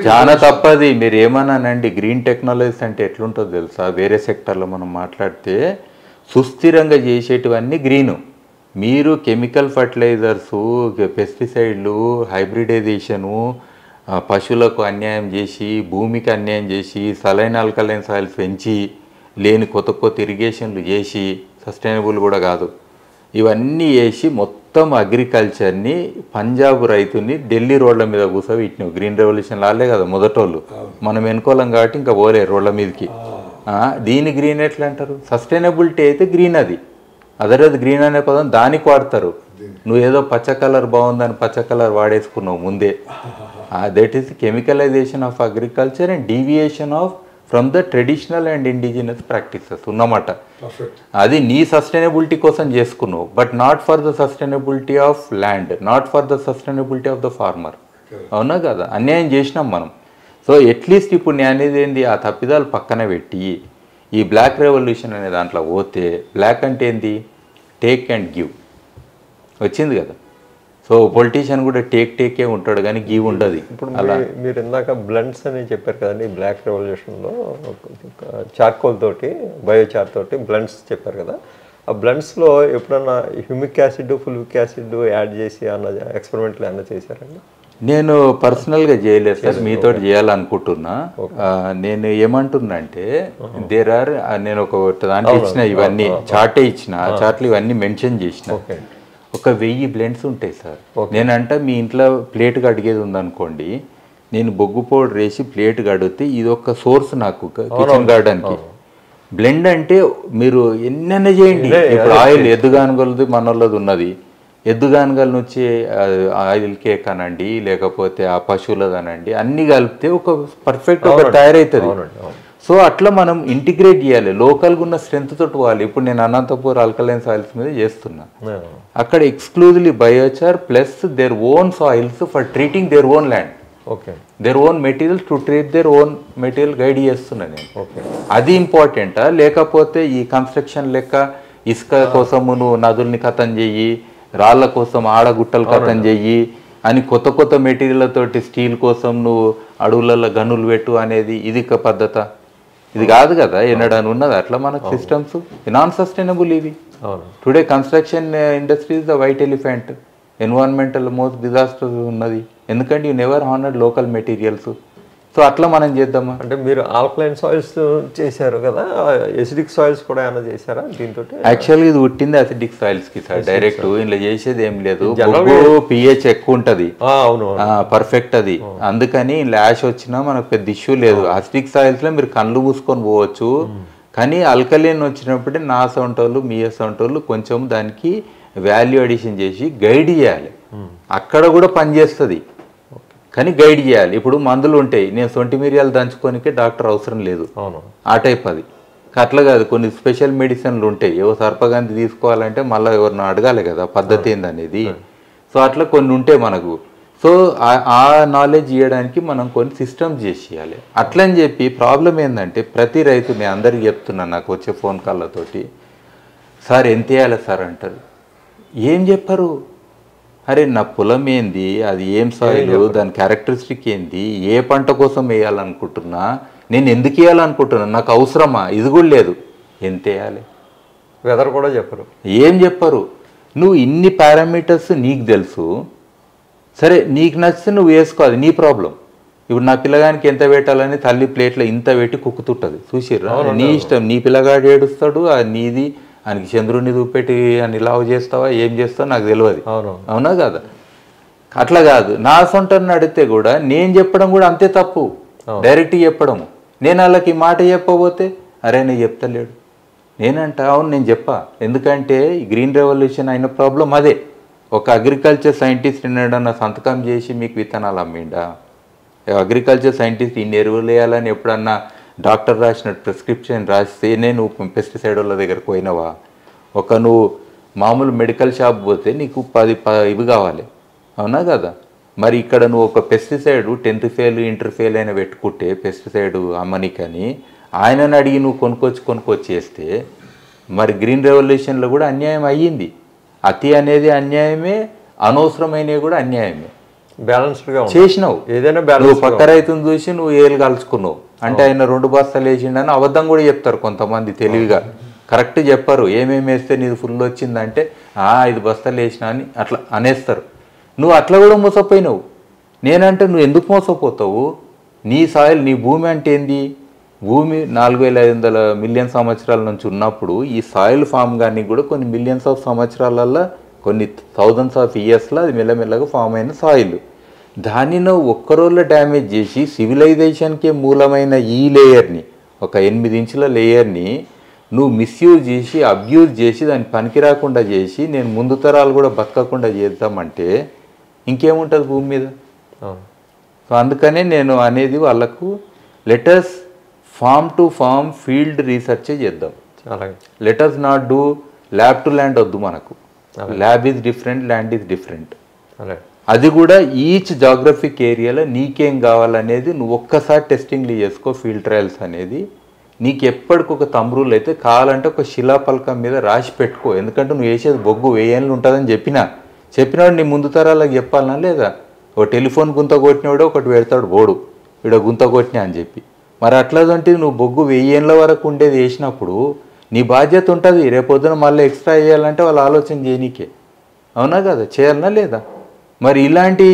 చాలా తప్పది. మీరు ఏమన్నానండి, గ్రీన్ టెక్నాలజీస్ అంటే ఎట్లుంటుందో తెలుసా? వేరే సెక్టర్లో మనం మాట్లాడితే సుస్థిరంగా చేసేటివన్నీ గ్రీను. మీరు కెమికల్ ఫర్టిలైజర్సు, పెస్టిసైడ్లు, హైబ్రిడైజేషను, పశువులకు అన్యాయం చేసి, భూమికి అన్యాయం చేసి, సలైన్ ఆల్కలైన్ సాయిల్స్ పెంచి, లేని కొత్త ఇరిగేషన్లు చేసి, సస్టైనబుల్ కూడా కాదు, ఇవన్నీ వేసి మొత్తం అగ్రికల్చర్ని పంజాబ్ రైతుని ఢిల్లీ రోడ్ల మీద కూర్చోబెట్టినావు. గ్రీన్ రెవల్యూషన్ లాలే కదా మొదటోళ్ళు, మనం వెనుకోలేం కాబట్టి ఇంకా పోలే రోడ్ల మీదకి. దీని గ్రీన్ ఎట్లా అంటారు? సస్టైనబిలిటీ అయితే గ్రీన్, అది అదర్వైజ్ గ్రీన్ అనే పదం దానికి వాడతారు. నువ్వేదో పచ్చ కలర్ బాగుందని పచ్చ కలర్ వాడేసుకున్నావు ముందే. That is chemicalisation of agriculture and deviation of from the traditional and indigenous practices ఉన్నమాట. అది నీ సస్టైనబిలిటీ కోసం చేసుకున్నావు, but not for the sustainability of land, not for the sustainability of the farmer. అవునా కదా? అన్యాయం చేసినాం మనం. సో అట్లీస్ట్ ఇప్పుడు నేను అనేది ఏంది, ఆ తప్పిదాలు పక్కన పెట్టి ఈ బ్లాక్ రెవల్యూషన్ అనే దాంట్లో పోతే, బ్లాక్ అంటే ఏంది, టేక్ అండ్ గివ్ వచ్చింది కదా. సో పొలిటీషియన్ కూడా టేకే ఉంటాడు కానీ గివ్ ఉండదు. ఇప్పుడు మీరు ఇందాక బ్లండ్స్ అని చెప్పారు కదండి, బ్లాక్ రెవల్యూషన్లో చార్కోల్ తోటి, బయోచార్ తోటి బ్లండ్స్ చెప్పారు కదా. ఆ బ్లండ్స్లో ఎప్పుడన్నా humic acid, fulvic acid add చేసి అన్న ఎక్స్పెరిమెంట్లు ఏమన్నా చేశారండి? నేను పర్సనల్గా చేయలేదు సార్, మీతో చేయాలనుకుంటున్నా. నేను ఏమంటున్నా అంటే, నేను ఒక దాంట్లో ఇచ్చిన, ఇవన్నీ చార్టే ఇచ్చిన, ఆ చార్ట్లు ఇవన్నీ మెన్షన్ చేసిన. ఒక 1000 బ్లెండ్స్ ఉంటాయి సార్. నేనంటే మీ ఇంట్లో ప్లేట్గా అడిగేది ఉందనుకోండి, నేను బొగ్గు పౌడర్ వేసి ప్లేట్గా అడిగితే ఇది ఒక సోర్స్ నాకు కిచెన్ గార్డెన్కి. బ్లెండ్ అంటే మీరు ఎన్నైనా చేయండి. ఇప్పుడు ఆయిల్ ఎద్దుగానుగలది మనోళ్ళది ఉన్నది, ఎద్దుగానుగల నుంచి ఆయిల్ కేక్ అనండి, లేకపోతే ఆ పశువులది అనండి, అన్నీ కలిపితే ఒక పర్ఫెక్ట్ ఒక తయారవుతుంది. సో అట్లా మనం ఇంటిగ్రేట్ చేయాలి, లోకల్గా ఉన్న స్ట్రెంత్ తోటి పోవాలి. ఇప్పుడు నేను అనంతపూర్ ఆల్కలైన్ సాయిల్స్ మీద చేస్తున్నా, అక్కడ exclusively biochar plus their own soils for treating their own land. Okay their own materials to treat their own material guide చేస్తున్నా నేను. ఓకే అది ఇంపార్టెంటా, లేకపోతే ఈ కన్స్ట్రక్షన్ లెక్క ఇసుక కోసము నువ్వు నదుల్ని కథం చెయ్యి, రాళ్ళ కోసం ఆడగుట్టలు కథం చెయ్యి అని కొత్త కొత్త మెటీరియల్లతోటి స్టీల్ కోసం నువ్వు అడవులలో గనులు పెట్టు అనేది ఇది పద్ధత? ఇది కాదు కదా, ఎన్నడని ఉన్నది అట్లా మనకు సిస్టమ్స్ నాన్ సస్టైనబుల్ ఇవి. Today construction industry is the white elephant, environmental most disaster ఉన్నది, ఎందుకంటే you never honoured local materials. So అట్లా మనం చేద్దామా? అంటే మీరు ఆల్కలైన్ సాయిల్స్ చేశారు కదా, ఎసిడిక్ సాయిల్స్ కూడా ఏమైనా చేశారా దీంతో? యాక్చువల్గా ఇది ఉట్టింది అసిడిక్ సాయిల్స్ కి సార్, డైరెక్ట్ ఇంట్లో చేసేది ఏం లేదు. పిహెచ్ ఎక్కువ ఉంటది, పర్ఫెక్ట్ అది, అందుకని ల్యాష్ వచ్చినా మనకు పెద్ద ఇష్యూ లేదు. అసిడిక్ సాయిల్స్ లో మీరు కళ్ళు మూసుకొని పోవచ్చు, కానీ ఆల్కలైన్ వచ్చినప్పుడే నా సొంటోళ్ళు మీ సొంటోళ్ళు కొంచెం దానికి వాల్యూ అడిషన్ చేసి గైడ్ చేయాలి. అక్కడ కూడా పనిచేస్తుంది కానీ గైడ్ చేయాలి. ఇప్పుడు మందులు ఉంటాయి, నేను సొంటి మిరియాలు దంచుకోనికే డాక్టర్ అవసరం లేదు, ఆ టైప్ అది. అట్లా కాదు, కొన్ని స్పెషల్ మెడిసిన్లు ఉంటాయి, ఏవో సర్పగంధి తీసుకోవాలంటే మళ్ళీ ఎవరిని అడగాలి కదా పద్ధతి ఏందనేది. సో అట్లా కొన్ని ఉంటాయి మనకు. సో ఆ నాలెడ్జ్ ఇవ్వడానికి మనం కొన్ని సిస్టమ్స్ చేసేయాలి. అట్లని చెప్పి ప్రాబ్లం ఏంటంటే ప్రతి రైతు, నేను అందరికీ చెప్తున్నాను నాకు వచ్చే ఫోన్ కాళ్ళతోటి, సార్ ఎంత వేయాలి సార్ అంటారు. ఏం చెప్పరు? అరే నా పొలం ఏంది, అది ఏం సాయిల్, దాని క్యారెక్టరిస్టిక్ ఏంది, ఏ పంట కోసం వేయాలనుకుంటున్నా, నేను ఎందుకు వేయాలనుకుంటున్నా, నాకు అవసరమా, ఇది కూడా లేదు. ఎంత వేయాలి వెదర్ కూడా చెప్పరు, ఏం చెప్పరు. నువ్వు ఇన్ని పారామీటర్స్ నీకు తెలుసు, సరే నీకు నచ్చితే నువ్వు వేసుకో, అది నీ ప్రాబ్లం. ఇప్పుడు నా పిల్లగానికి ఎంత పెట్టాలని తల్లి ప్లేట్లో ఇంత పెట్టి కుక్కుతుంటుంది, చూసిర్రా? నీ ఇష్టం, నీ పిల్లగాడు ఏడుస్తాడు, అది నీది. ఆయనకి చంద్రుడిని చూపెట్టి అని లావ్ చేస్తావా ఏం చేస్తావో నాకు తెలియదు, అవునా కదా? అట్లా కాదు, నా సొంటని అడిగితే కూడా నేను చెప్పడం కూడా అంతే తప్పు, డైరెక్ట్గా చెప్పడము. నేను వాళ్ళకి మాట చెప్పబోతే అరే నేను చెప్తలేడు, నేనంట అవును నేను చెప్పా. ఎందుకంటే గ్రీన్ రెవల్యూషన్ అయిన ప్రాబ్లం అదే. ఒక అగ్రికల్చర్ సైంటిస్ట్ ఎన్నడన్నా సంతకం చేసి మీకు విత్తనాలు అమ్మిండా? అగ్రికల్చర్ సైంటిస్ట్ ఇన్ని ఎరువులు వేయాలని ఎప్పుడన్నా డాక్టర్ రాసిన ప్రిస్క్రిప్షన్ రాస్తేనే నువ్వు పెస్టిసైడ్ వాళ్ళ దగ్గరకు పోయినావా? నువ్వు మామూలు మెడికల్ షాప్ పోతే నీకు 10 ఇవి కావాలి, అవునా కదా? మరి ఇక్కడ నువ్వు ఒక pesticide 10th fail inter fail అయినా పెట్టుకుంటే పెస్టిసైడ్ అమ్మనికని ఆయనని అడిగి నువ్వు కొనుక్కొచ్చేస్తే మరి గ్రీన్ రెవల్యూషన్లో కూడా అన్యాయం అయ్యింది. అతి అనేది అన్యాయమే, అనవసరమైనవి కూడా అన్యాయమే. బ్యాలెన్స్డ్గా చేసినావు. ఏదైనా నువ్వు పక్క రైతును చూసి నువ్వు ఏళ్ళు కలుసుకున్నావు అంటే ఆయన 2 బస్తాలు వేసిండని అబద్ధం కూడా చెప్తారు కొంతమంది తెలివిగా, కరెక్ట్ చెప్పరు. ఏమేమి వేస్తే నీది ఫుల్ వచ్చిందంటే 5 బస్తాలు వేసినా అని అట్లా అనేస్తారు. నువ్వు అట్లా కూడా మోసపోయినావు. నేనంటే నువ్వు ఎందుకు మోసపోతావు? నీ సాయిల్, నీ భూమి అంటే ఏంది? భూమి 4500 మిలియన్ సంవత్సరాల నుంచి ఉన్నప్పుడు ఈ సాయిల్ ఫామ్ కానీ కూడా కొన్ని మిలియన్స్ ఆఫ్ సంవత్సరాలలో, కొన్ని థౌజండ్స్ ఆఫ్ ఇయర్స్లో అది మెల్లమెల్లగా ఫామ్ అయిన సాయిల్. దాన్ని నువ్వు ఒక్కరోజులో డ్యామేజ్ చేసి సివిలైజేషన్కే మూలమైన ఈ లేయర్ని, ఒక 8 ఇంచుల లేయర్ని నువ్వు మిస్యూజ్ చేసి అబ్యూజ్ చేసి దాన్ని పనికి రాకుండా చేసి నేను ముందు తరాలు కూడా బతకకుండా చేద్దామంటే ఇంకేముంటుంది భూమి మీద? సో అందుకనే నేను అనేది వాళ్ళకు letters farm to farm field రీసెర్చే చేద్దాం. Letters not do lab to land వద్దు మనకు. Lab is different, land is different. అది కూడా ఈచ్ జాగ్రఫిక్ ఏరియాలో నీకేం కావాలనేది నువ్వు ఒక్కసారి టెస్టింగ్లు చేసుకో. ఫీల్డ్ ట్రయల్స్ అనేది నీకు ఎప్పటికొక తమ్రులు అయితే కావాలంటే ఒక శిలాపలకం మీద రాసి పెట్టుకో. ఎందుకంటే నువ్వు వేసేది బొగ్గు 1000 ఏళ్ళు ఉంటుందని చెప్పినాడు నీ ముందు తరాలకు చెప్పాలన్నా లేదా? ఒక టెలిఫోన్ గుంత కొట్టినవాడు ఒకటి పెడతాడు బోడు, ఇక్కడ గుంత కొట్టినా అని చెప్పి. మరి అట్లాంటి నువ్వు బొగ్గు 1000 ఏళ్ళ వరకు ఉండేది వేసినప్పుడు నీ బాధ్యత ఉంటుంది. రేపొద్దున మళ్ళీ ఎక్స్ట్రా వేయాలంటే వాళ్ళు ఆలోచన చేయనీకే, అవునా కదా? చేయాలన్నా లేదా? మరి ఇలాంటి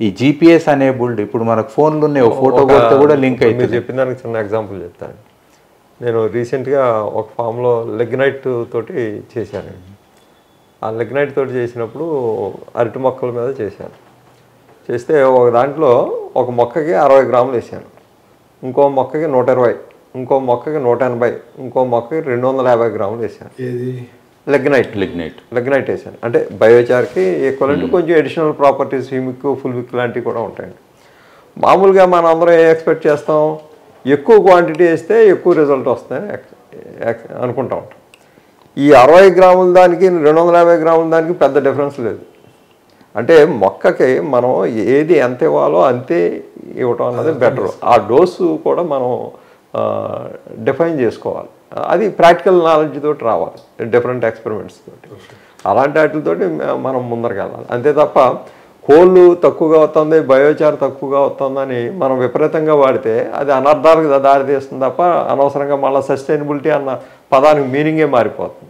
ఈ జీపీఎస్ అనేబుల్డ్ ఇప్పుడు మనకు ఫోన్లు ఉన్నాయి, ఫోటో కొడితే కూడా లింక్ అవుతుంది. చెప్పిన దానికి చిన్న ఎగ్జాంపుల్ చెప్తాను. నేను రీసెంట్గా ఒక ఫామ్లో లెగ్నైట్ తోటి చేశాను. ఆ లెగ్నైట్ తోటి చేసినప్పుడు అరటి మొక్కల మీద చేశాను. చేస్తే ఒక దాంట్లో ఒక మొక్కకి 60 గ్రాములు వేసాను, ఇంకో మొక్కకి 120, ఇంకో మొక్కకి 180, ఇంకో మొక్కకి 250 గ్రాములు వేసాను. లెగ్నైట్ వేసాను. అంటే బయోచార్కి ఈక్వల్ కొంచెం అడిషనల్ ప్రాపర్టీస్ హ్యూమిక్, ఫుల్విక్ లాంటివి కూడా ఉంటాయండి. మామూలుగా మనం అందరం ఏం ఎక్స్పెక్ట్ చేస్తాం? ఎక్కువ క్వాంటిటీ వేస్తే ఎక్కువ రిజల్ట్ వస్తాయని అనుకుంటా ఉంటాం. ఈ 60 గ్రాముల దానికి 250 గ్రాముల దానికి పెద్ద డిఫరెన్స్ లేదు. అంటే మొక్కకి మనం ఏది ఎంత ఇవ్వాలో అంతే ఇవ్వటం అన్నది బెటర్. ఆ డోసు కూడా మనం డిఫైన్ చేసుకోవాలి. అది ప్రాక్టికల్ నాలెడ్జ్ తోటి రావాలి, డిఫరెంట్ ఎక్స్పెరిమెంట్స్ తోటి. అలాంటి వాటితోటి మనం ముందరికి వెళ్ళాలి. అంతే తప్ప కోళ్ళు తక్కువగా వస్తుంది, బయోచార్ తక్కువగా వస్తుందని మనం విపరీతంగా వాడితే అది అనర్థాలకు దారితీస్తుంది తప్ప అనవసరంగా మళ్ళీ సస్టైనబిలిటీ అన్న పదానికి మీనింగే మారిపోతుంది.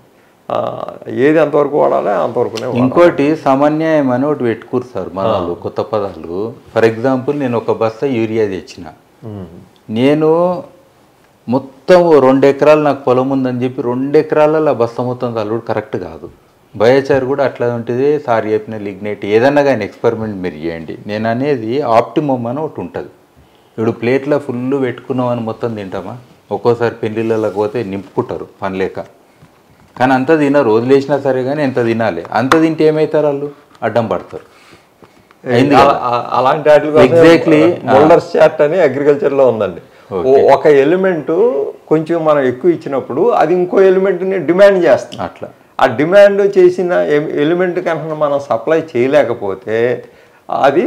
ఏది ఎంతవరకు వాడాలి అంతవరకునే. ఇంకోటి సమన్యాయం అని ఒకటి పెట్టుకురు సార్ మన వాళ్ళు, కొత్త పదాలు. ఫర్ ఎగ్జాంపుల్ నేను ఒక బస్తా యూరియా తెచ్చిన, నేను మొత్తం 2 ఎకరాలు నాకు పొలం ఉందని చెప్పి 2 ఎకరాలలో ఆ బస్తా మొత్తం చల్లుడు కరెక్ట్ కాదు. బయోచార్ కూడా అట్లా ఉంటుంది. సార్ చెప్పిన లిగ్నైట్ ఏదన్నా కానీ ఎక్స్పెరిమెంట్ మీరు చేయండి. నేను అనేది ఆప్టిమమ్ అని ఒకటి ఉంటుంది. ఇప్పుడు ప్లేట్లో ఫుల్ పెట్టుకున్నామని మొత్తం తింటామా? ఒక్కోసారి పెళ్ళిళ్ళకి పోతే నింపుకుంటారు పని లేక, కానీ అంత తినరు, వదిలేసినా సరే కానీ ఎంత తినాలి. అంత తింటే ఏమవుతారు? వాళ్ళు అడ్డం పడతారు. అలాంటి ఎగ్జాక్ట్లీ మోల్డర్స్ చార్ట్ అని అగ్రికల్చర్లో ఉందండి. ఒక ఎలిమెంట్ కొంచెం మనం ఎక్కువ ఇచ్చినప్పుడు అది ఇంకో ఎలిమెంట్ని డిమాండ్ చేస్తుంది. అట్లా ఆ డిమాండ్ చేసిన ఎలిమెంట్ కనుక మనం సప్లై చేయలేకపోతే అది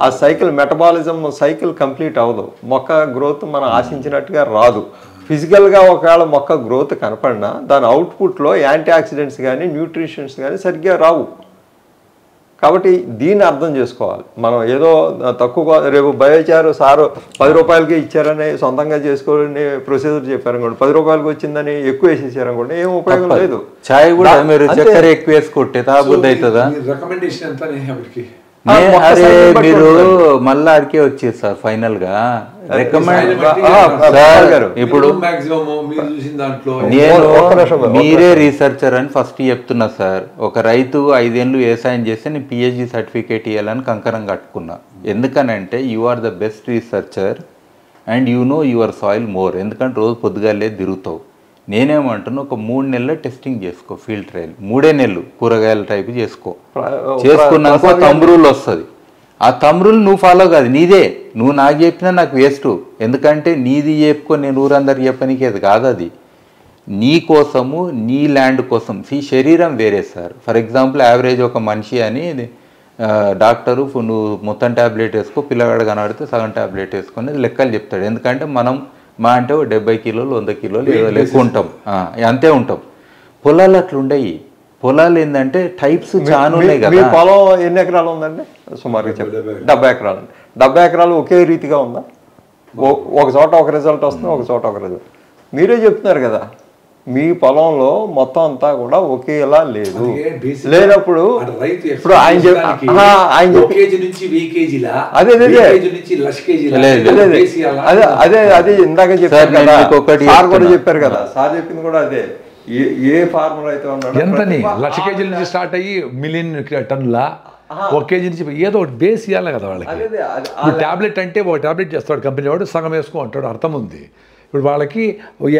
ఆ సైకిల్ మెటబాలిజం సైకిల్ కంప్లీట్ అవ్వదు. మొక్క గ్రోత్ మనం ఆశించినట్టుగా రాదు. ఫిజికల్గా ఒకవేళ మొక్క గ్రోత్ కనపడినా దాని అవుట్పుట్లో యాంటీ ఆక్సిడెంట్స్ కానీ న్యూట్రిషన్స్ కానీ సరిగ్గా రావు. కాబట్టి దీన్ని అర్థం చేసుకోవాలి. మనం ఏదో తక్కువ రేపు బయోచారు సారు 10 రూపాయలకి ఇచ్చారని సొంతంగా చేసుకోవాలని ప్రొసీజర్ చెప్పారనుకోండి, 10 రూపాయలకి వచ్చిందని ఎక్కువ వేసేసారనుకోండి ఏం ఉపయోగం లేదు. చాయ్ కూడా మీరు చక్కెర ఎక్కువ వేసుకుంటే తాగుద్ది అవుతుందా? రికమెండేషన్ ఎంత? మీరు మళ్ళా అడికే వచ్చేది సార్ ఫైనల్ గా రికమెండ్. ఇప్పుడు నేను మీరే రీసెర్చర్ అని ఫస్ట్ చెప్తున్నా సార్. ఒక రైతు 5 ఏళ్ళు వ్యవసాయం చేస్తే నేను పిహెచ్డి సర్టిఫికేట్ ఇవ్వాలని కంకణం కట్టుకున్నా. ఎందుకనంటే you are the best researcher and you know your soil more. ఎందుకంటే రోజు పొద్దుగాలే తిరుగుతావు. నేనేమంటున్నా ఒక 3 నెలల టెస్టింగ్ చేసుకో, ఫీల్డ్ ట్రయల్ 3 నెలలు కూరగాయల టైప్ చేసుకో. చేసుకున్నాక తమ్రూల్ వస్తుంది. ఆ తమ్రూల్ నువ్వు ఫాలో కాదు, నీదే. నువ్వు నాకు చెప్పినా నాకు వేస్ట్. ఎందుకంటే నీది చెప్పుకో నేను ఊరందరికి చెప్పనికి అది కాదు. అది నీ కోసము, నీ ల్యాండ్ కోసం. శరీరం వేరే సార్. ఫర్ ఎగ్జాంపుల్ యావరేజ్ ఒక మనిషి అని డాక్టరు నువ్వు మొత్తం ట్యాబ్లెట్ వేసుకో, పిల్లగాడు కనబడితే సగం ట్యాబ్లెట్ వేసుకొని లెక్కలు చెప్తాడు. ఎందుకంటే మనం మా అంటే 70 కిలోలు 100 కిలోలు ఏదో లెక్క ఉంటాం, అంతే ఉంటాం. పొలాలు అట్లుండయి. పొలాలు ఏంటంటే టైప్స్ చాలా ఉన్నాయి కదా. పొలం ఎన్ని ఎకరాలు ఉందండి? సుమారుగా చెప్పండి. 70 ఎకరాలు. 70 ఎకరాలు ఒకే రీతిగా ఉందా? ఒక చోట ఒక రిజల్ట్ వస్తుంది, ఒక చోట ఒక రిజల్ట్. మీరే చెప్తున్నారు కదా మీ పొలంలో మొత్తం అంతా కూడా ఒకేలా లేదు. లేనప్పుడు ఇప్పుడు అదే ఇందాక చెప్పారు కదా, సార్ కూడా చెప్పారు కదా, సార్ చెప్పింది కూడా అదే. ఏ ఫార్మర్ అయితే ఉన్నాడు ఎంతని 1,00,000 కేజీల నుంచి స్టార్ట్ అయ్యి 1,000,000 టన్నుల 1 కేజీ నుంచి ఏదో ఒకటి బేస్ ఇవ్వాలి కదా వాళ్ళకి. ఇప్పుడు ట్యాబ్లెట్ అంటే ఒక ట్యాబ్లెట్ చేస్తాడు కంపెనీ వాడు, సగం వేసుకో అంటాడు, అర్థం ఉంది. ఇప్పుడు వాళ్ళకి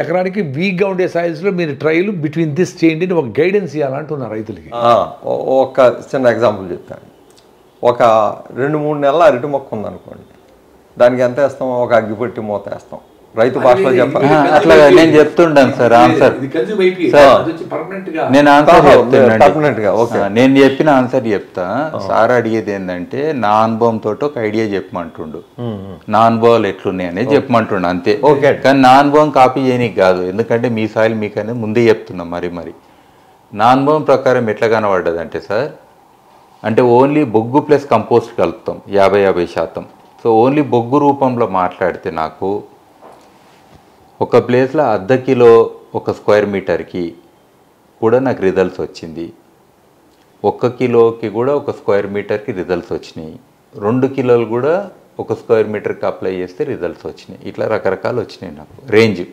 ఎకరానికి వీక్గా ఉండే సైజులో మీరు ట్రైల్ బిట్వీన్ దిస్ చేయండి అని ఒక గైడెన్స్ ఇవ్వాలంటున్నారు రైతులకి. ఒక చిన్న ఎగ్జాంపుల్ చెప్తాను. ఒక 2-3 నెలల అరటి మొక్క ఉందనుకోండి, దానికి ఎంత వేస్తాం? ఒక అగ్గిపెట్టి మూత వేస్తాం. రైతు భాషలో చెప్పాలి. అట్లా నేను చెప్తుంటాను సార్ ఆన్సర్. నేను ఆన్సర్ చెప్తాను. నేను చెప్పిన ఆన్సర్ చెప్తా. సార్ అడిగేది ఏంటంటే నా అనుభవంతో ఒక ఐడియా చెప్పమంటుండు. నా అనుభవాలు ఎట్లున్నాయి అనేది చెప్పమంటుండు అంతే. కానీ నా అనుభవం కాపీ చేయనీకి కాదు. ఎందుకంటే మీ సాయిల్ మీకు అనేది ముందే చెప్తున్నా. మరి నా అనుభవం ప్రకారం ఎట్లా కనబడ్డదంటే సార్, అంటే ఓన్లీ బొగ్గు ప్లస్ కంపోస్ట్ కలుపుతాం 50-50%. సో ఓన్లీ బొగ్గు రూపంలో మాట్లాడితే నాకు ఒక ప్లేస్లో 1/2 కిలో 1 స్క్వేర్ మీటర్కి కూడా నాకు రిజల్ట్స్ వచ్చింది. 1 కిలోకి కూడా 1 స్క్వేర్ మీటర్కి రిజల్ట్స్ వచ్చినాయి. 2 కిలోలు కూడా 1 స్క్వేర్ మీటర్కి అప్లై చేస్తే రిజల్ట్స్ వచ్చినాయి. ఇట్లా రకరకాలు వచ్చినాయి నాకు రేంజ్.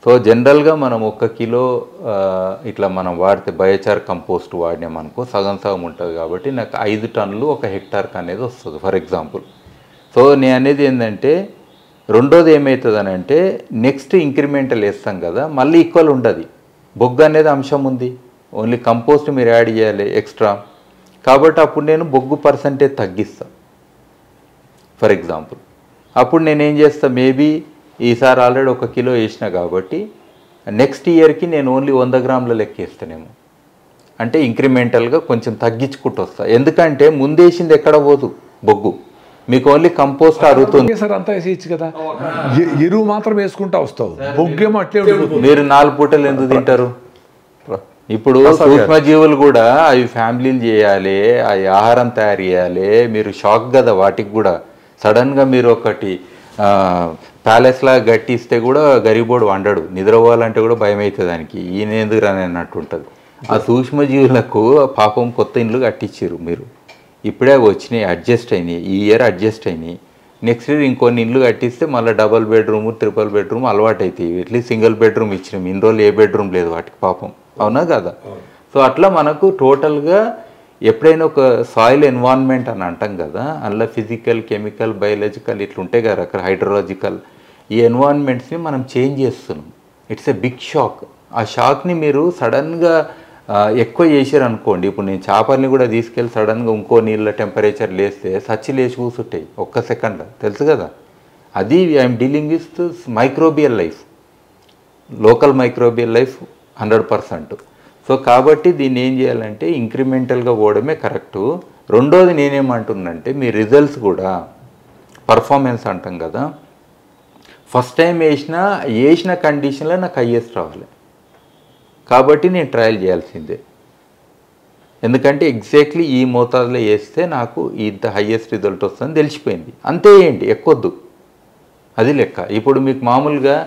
సో జనరల్గా మనం 1 కిలో ఇట్లా మనం వాడితే బయోచార్ కంపోస్ట్ వాడినామనుకో సగం ఉంటుంది. కాబట్టి నాకు 5 టన్నులు 1 హెక్టార్కి అనేది వస్తుంది ఫర్ ఎగ్జాంపుల్. సో నేను అనేది ఏంటంటే రెండోది ఏమవుతుంది అంటే నెక్స్ట్ ఇంక్రిమెంటల్ వేస్తాం కదా, మళ్ళీ ఈక్వల్ ఉండదు. బొగ్గు అనేది అంశం ఉంది, ఓన్లీ కంపోస్ట్ మీరు యాడ్ చేయాలి ఎక్స్ట్రా. కాబట్టి అప్పుడు నేను బొగ్గు పర్సంటేజ్ తగ్గిస్తాను ఫర్ ఎగ్జాంపుల్. అప్పుడు నేనేం చేస్తాను, మేబీ ఈసారి ఆల్రెడీ 1 కిలో వేసిన కాబట్టి నెక్స్ట్ ఇయర్కి నేను ఓన్లీ 100 గ్రాముల లెక్క వేస్తానేమో. అంటే ఇంక్రిమెంటల్గా కొంచెం తగ్గించుకుంటూ వస్తా. ఎందుకంటే ముందేసింది ఎక్కడ పోదు బొగ్గు, మీకు ఓన్లీ కంపోస్ట్ అరుగుతుంది. సార్ అంతా వేసేయచ్చు కదా, ఎరువు మాత్రం వేసుకుంటా వస్తావు, బొగ్గేమో అట్లే ఉంటుంది. మీరు 4 పూటలు ఎందుకు తింటారు? ఇప్పుడు సూక్ష్మజీవులు కూడా అవి ఫ్యామిలీలు చేయాలి, అవి ఆహారం తయారు చేయాలి. మీరు షాక్ కదా వాటికి కూడా. సడన్గా మీరు ఒకటి ప్యాలెస్లా గట్టిస్తే కూడా గరీబోడు వండడు, నిద్రపోవాలంటే కూడా భయం అవుతుంది దానికి, ఈయన ఎందుకు రాని అన్నట్టు ఉంటుంది. ఆ సూక్ష్మజీవులకు పాపం కొత్త ఇండ్లు కట్టించారు మీరు, ఇప్పుడే వచ్చినాయి, అడ్జస్ట్ అయినాయి, ఈ ఇయర్ అడ్జస్ట్ అయినాయి. నెక్స్ట్ ఇయర్ ఇంకొన్ని ఇండ్లు కట్టిస్తే మళ్ళీ డబల్ బెడ్రూమ్, ట్రిపుల్ బెడ్రూమ్ అలవాటు అవుతాయి. ఎట్లీస్ట్ సింగిల్ బెడ్రూమ్ ఇచ్చినాం, ఇన్ని రోజులు ఏ బెడ్రూమ్ లేదు వాటికి పాపం, అవునా కదా? సో అట్లా మనకు టోటల్గా ఎప్పుడైనా ఒక సాయిల్ ఎన్వాన్మెంట్ అని అంటాం కదా, అందులో ఫిజికల్, కెమికల్, బయాలజికల్ ఇట్లా ఉంటాయి కదా, అక్కడ హైడ్రలాజికల్, ఈ ఎన్వాన్మెంట్స్ని మనం చేంజ్ చేస్తున్నాం. It's a big shock. ఆ షాక్ని మీరు సడన్గా ఎక్కువ చేసారు అనుకోండి, ఇప్పుడు నేను చేపల్ని కూడా తీసుకెళ్ళి సడన్గా ఇంకో నీళ్ళ టెంపరేచర్ లేస్తే సచ్చి లేచి కూర్చుంటాయి ఒక్క సెకండ్లో, తెలుసు కదా. అది I'm dealing with microbial life, local microbial life 100%. So కాబట్టి దీన్ని ఏం చేయాలంటే ఇంక్రిమెంటల్గా పోవడమే కరెక్టు. రెండోది నేనేమంటున్నానంటే మీ రిజల్ట్స్ కూడా పర్ఫార్మెన్స్ అంటాం కదా, ఫస్ట్ టైం వేసిన కండిషన్లో నాకు హైయెస్ట్ రావాలి కాబట్టి నేను ట్రయల్ చేయాల్సిందే. ఎందుకంటే ఎగ్జాక్ట్లీ ఈ మోతాదులో వేస్తే నాకు ఇంత హైయెస్ట్ రిజల్ట్ వస్తుందని తెలిసిపోయింది, అంతే ఏంటి ఎక్కొద్దు, అది లెక్క. ఇప్పుడు మీకు మామూలుగా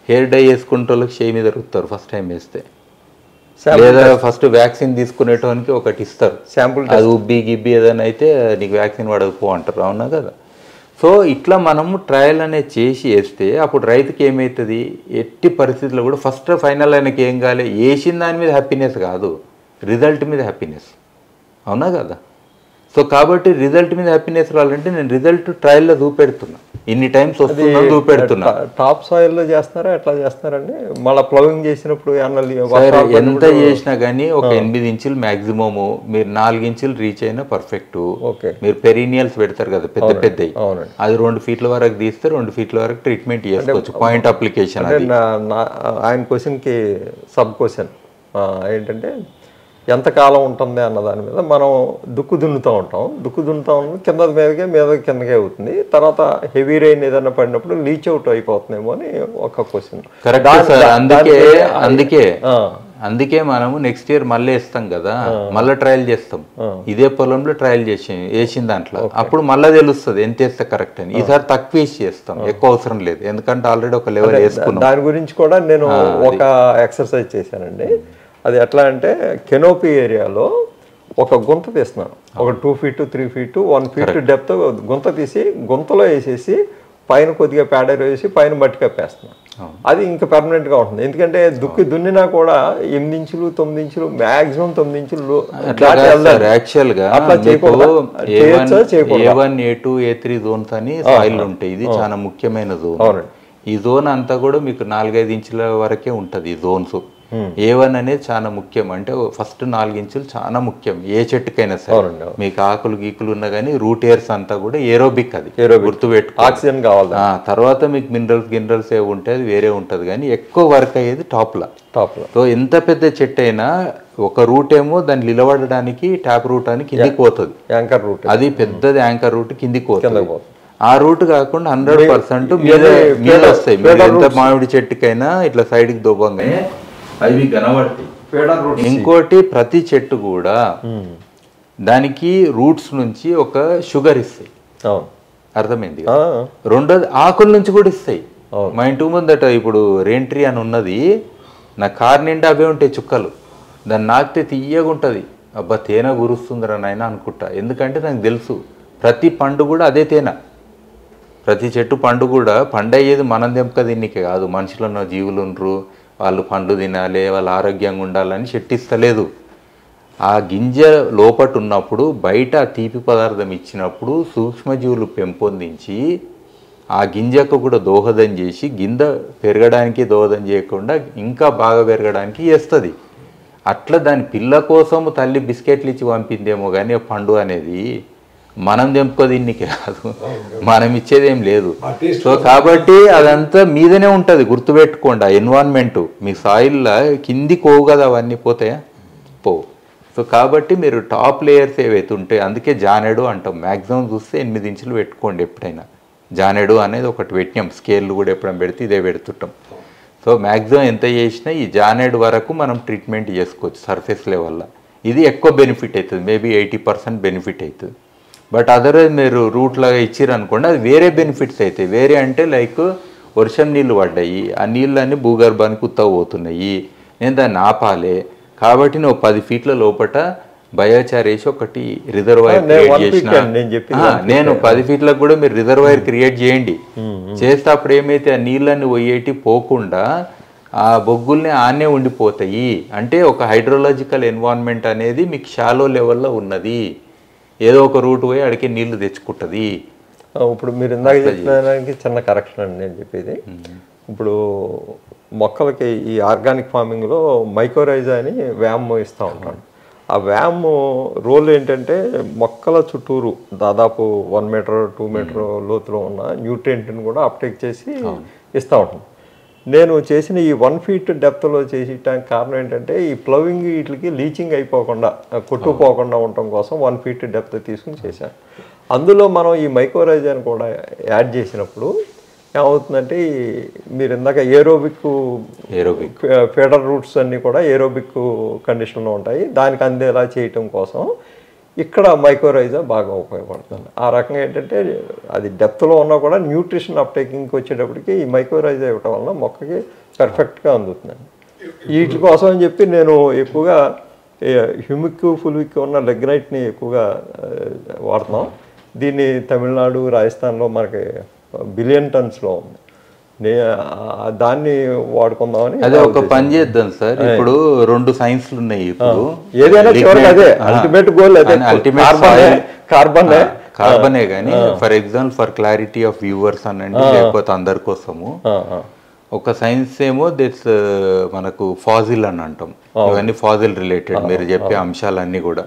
హెయిర్ డై వేసుకుంటే వాళ్ళకి షేయి మీద రుస్తారు ఫస్ట్ టైం వేస్తే, లేదా ఫస్ట్ వ్యాక్సిన్ తీసుకునేటోనికి ఒకటి ఇస్తారు శాంపుల్, అది ఉబ్బి గిబ్బి ఏదైనా అయితే నీకు వ్యాక్సిన్ పడకపో అంటారు, అవునా కదా. సో ఇట్లా మనము ట్రయల్ అనేది చేసి వేస్తే అప్పుడు రైతుకి ఏమవుతుంది, ఎట్టి పరిస్థితుల్లో కూడా ఫస్ట్ ఫైనల్ ఆయనకి ఏం కావాలి, వేసిన దాని మీద హ్యాపీనెస్ కాదు, రిజల్ట్ మీద హ్యాపీనెస్, అవునా కదా. సో కాబట్టి రిజల్ట్ మీద హ్యాపీనెస్ రావాలంటే నేను రిజల్ట్ ట్రయల్లో చూపెడుతున్నా, ఇన్ని టైమ్స్ వస్తుందని చూపెడుతున్నా. టాప్ సాయిల్లో చేస్తారా ఎట్లా చేస్తారండి? మళ్ళీ ప్లవింగ్ చేసినప్పుడు ఎంత చేసినా కానీ ఒక 8 ఇంచులు మ్యాక్సిమము, మీరు 4 ఇంచులు రీచ్ అయినా పర్ఫెక్ట్. మీరు పెరీనియల్స్ పెడతారు కదా పెద్ద పెద్దవి, అది 2 ఫీట్ల వరకు తీస్తే 2 ఫీట్ల వరకు ట్రీట్మెంట్ చేసుకోవచ్చు, పాయింట్ అప్లికేషన్. ఆయన క్వశ్చన్కి సబ్ క్వశ్చన్ ఏంటంటే ఎంతకాలం ఉంటుంది అన్న దాని మీద. మనం దుక్కు దున్నుతూ ఉంటాం కింద మీదకే కిందకే అవుతుంది, తర్వాత హెవీ రెయిన్ ఏదైనా పడినప్పుడు లీచ్ అవుట్ అయిపోతుందేమో అని ఒక క్వశ్చన్. అందుకే మనము నెక్స్ట్ ఇయర్ మళ్ళీ వేస్తాం కదా, మళ్ళీ ట్రయల్ చేస్తాం, ఇదే పొలంలో ట్రయల్ వేసిన దాంట్లో అప్పుడు మళ్ళీ తెలుస్తుంది ఎంత వేస్తే కరెక్ట్ అని. ఈసారి తక్కువ వేసి చేస్తాం, ఎక్కువ అవసరం లేదు, ఎందుకంటే ఆల్రెడీ ఒక లెవెల్ వేసుకున్నాం. దాని గురించి కూడా నేను ఒక ఎక్సర్సైజ్ చేశానండి. అది ఎట్లా అంటే కెనోపీ ఏరియాలో ఒక గుంత తీస్తున్నాను, ఒక 2 feet 3 feet 1 feet డెప్త్ గుంత తీసి గుంతలో వేసేసి పైన కొద్దిగా ప్యాడర్ వేసి పైన మట్టి కప్పేస్తున్నాను. అది ఇంకా పర్మనెంట్గా ఉంటుంది, ఎందుకంటే దున్నినా కూడా 8 ఇంచులు 9 ఇంచులు మ్యాక్సిమం 9 ఇంచులు యాక్చువల్గా A1 A2 A3 జోన్స్ అని సాయిల్ ఉంటాయి. ఇది చాలా ముఖ్యమైన జోన్. ఈ జోన్ అంతా కూడా మీకు 4-5 ఇంచుల వరకే ఉంటుంది ఈ జోన్స్. A1 అనేది చాలా ముఖ్యం, అంటే ఫస్ట్ 4 ఇంచులు చాలా ముఖ్యం ఏ చెట్టుకైనా సరే. మీకు ఆకులు గీకులు ఉన్నా కానీ రూట్ ఎయిర్స్ అంతా కూడా ఏరోబిక్, అది గుర్తుపెట్టు, ఆక్సిజన్ కావాలి. తర్వాత మీకు మినరల్స్ ఏ ఉంటాయి అది వేరే ఉంటుంది, కానీ ఎక్కువ వర్క్ అయ్యేది టాప్లో. సో ఎంత పెద్ద చెట్టు అయినా ఒక రూట్ ఏమో దాన్ని నిలబడడానికి ట్యాప్ రూట్ అని కిందికి పోతుంది, యాంకర్ రూట్, అది పెద్దది యాంకర్ రూట్ కిందికి పోతుంది. ఆ రూట్ కాకుండా 100% మీద వస్తాయి. మీరు ఎంత మామిడి చెట్టుకైనా ఇట్లా సైడ్కి దూబంగానే అవి కనబడతాయి. ఇంకోటి ప్రతి చెట్టు కూడా దానికి రూట్స్ నుంచి ఒక షుగర్ ఇస్తాయి, అర్థమైంది. రెండోది ఆకుల నుంచి కూడా ఇస్తాయి. మా ఇంటి ముందట ఇప్పుడు రెయిన్ ట్రీ అని ఉన్నది, నా కారు నిండా అవే ఉంటాయి చుక్కలు, దాన్ని నాకితే తీయగా ఉంటుంది. అబ్బా తేనె గురుస్తుందిరా నాయన అనుకుంటా, ఎందుకంటే నాకు తెలుసు ప్రతి పండు కూడా అదే తేనె. ప్రతి చెట్టు పండు కూడా పండు అయ్యేది మనం తెంపక దీనికి కాదు, మనుషులు ఉన్న జీవులు ఉండరు, వాళ్ళు పండ్లు తినాలి, వాళ్ళు ఆరోగ్యంగా ఉండాలని చెట్టిస్తలేదు. ఆ గింజ లోపట ఉన్నప్పుడు బయట తీపి పదార్థం ఇచ్చినప్పుడు సూక్ష్మజీవులు పెంపొందించి ఆ గింజకు కూడా దోహదం చేసి గింజ పెరగడానికి దోహదం చేయకుండా ఇంకా బాగా పెరగడానికి చేస్తుంది. అట్లా దాని పిల్ల కోసము తల్లి బిస్కెట్లు ఇచ్చి పంపిందేమో కానీ ఆ పండు అనేది మనం తెంపుకోదీనికి కాదు, మనం ఇచ్చేది ఏం లేదు. సో కాబట్టి అదంతా మీదనే ఉంటుంది, గుర్తుపెట్టుకోండి. ఆ ఎన్వాన్మెంటు మీ సాయిల్లో కింది పోవు కదా, అవన్నీ పోతాయా? పోవు. సో కాబట్టి మీరు టాప్ లేయర్స్ ఏవైతే ఉంటాయి, అందుకే జానెడు అంటాం. మ్యాక్సిమం చూస్తే 8 ఇంచులు పెట్టుకోండి ఎప్పుడైనా. జానెడు అనేది ఒకటి పెట్టినాం, స్కేల్ కూడా ఎప్పుడైనా పెడితే ఇదే పెడుతుంటాం. సో మ్యాక్సిమం ఎంత చేసినా ఈ జానెడ్ వరకు మనం ట్రీట్మెంట్ చేసుకోవచ్చు సర్ఫేస్ లెవెల్లో. ఇది ఎక్కువ బెనిఫిట్ అవుతుంది, మేబీ 80% బెనిఫిట్ అవుతుంది. బట్ అదర్వైజ్ మీరు రూట్ లాగా ఇచ్చిర్రు అనుకోండి, అది వేరే బెనిఫిట్స్ అవుతాయి. వేరే అంటే లైక్ వర్షం నీళ్ళు పడ్డాయి, ఆ నీళ్ళన్నీ భూగర్భానికి ఉత్తపోతున్నాయి, నేను దాన్ని ఆపాలి. కాబట్టి నువ్వు 10 ఫీట్ల లోపల బయోచార్ వేసి ఒకటి రిజర్వాయర్ క్రియేట్ చేసిన, నేను 10 ఫీట్లకు కూడా మీరు రిజర్వాయర్ క్రియేట్ చేయండి. చేస్తే అప్పుడు ఏమైతే ఆ నీళ్ళని పోయేటి పోకుండా ఆ బొగ్గుల్ని ఆనే ఉండిపోతాయి. అంటే ఒక హైడ్రోలాజికల్ ఎన్వైరన్మెంట్ అనేది మీకు షాలో లెవెల్లో ఉన్నది, ఏదో ఒక రూట్ పోయి అడిగే నీళ్లు తెచ్చుకుంటుంది. ఇప్పుడు మీరు ఇందాక చెప్పడానికి చిన్న కరెక్షన్ అండి నేను చెప్పేది. ఇప్పుడు మొక్కలకి ఈ ఆర్గానిక్ ఫార్మింగ్లో మైకోరైజా అని వ్యామ్ ఇస్తూ ఉంటాను. ఆ వ్యామ్ రోల్ ఏంటంటే మొక్కల చుట్టూరు దాదాపు 1 మీటర్ 2 మీటర్ లోతులో ఉన్న న్యూట్రియంట్ని కూడా అప్టేక్ చేసి ఇస్తూ ఉంటాను. నేను చేసిన ఈ 1 ఫీట్ డెప్త్లో చేసేటానికి కారణం ఏంటంటే ఈ ప్లవింగ్ వీటికి లీచింగ్ అయిపోకుండా కొట్టుకుపోకుండా ఉండటం కోసం 1 ఫీట్ డెప్త్ తీసుకుని చేశాను. అందులో మనం ఈ మైకోరైజాని కూడా యాడ్ చేసినప్పుడు ఏమవుతుందంటే మీరు ఇందాక ఏరోబిక్ ఫీడర్ రూట్స్ అన్నీ కూడా ఏరోబిక్ కండిషన్లో ఉంటాయి, దానికి అందేలా చేయటం కోసం ఇక్కడ మైకోరైజా బాగా ఉపయోగపడుతుంది. ఆ రకంగా ఏంటంటే అది డెప్త్లో ఉన్నా కూడా న్యూట్రిషన్ అప్టేకింగ్కి వచ్చేటప్పటికి ఈ మైకోరైజా ఇవ్వటం వల్ల మొక్కకి పర్ఫెక్ట్గా అందుతుందండి. వీటి కోసం అని చెప్పి నేను ఎక్కువగా హ్యూమిక్ ఫుల్విక్ ఉన్న లెగ్నైట్ని ఎక్కువగా వాడుతున్నాం. దీన్ని తమిళనాడు రాజస్థాన్లో మనకి బిలియన్ టన్స్లో ఉంది, దాన్ని వాడుకుందామని. అదే ఒక పని చేద్దాం సార్, ఇప్పుడు 2 సైన్స్లు ఉన్నాయి. ఇప్పుడు ఏదైనా అదే అల్టిమేట్ గోల్ అదే, కార్బనే. కానీ for example for clarity of viewers అనండి, లేకపోతే అందరి కోసము ఒక సైన్స్ ఏమో దిట్స్ మనకు ఫాజిల్ అని అంటాం. ఇవన్నీ ఫాజిల్ రిలేటెడ్ మీరు చెప్పే అంశాలన్నీ కూడా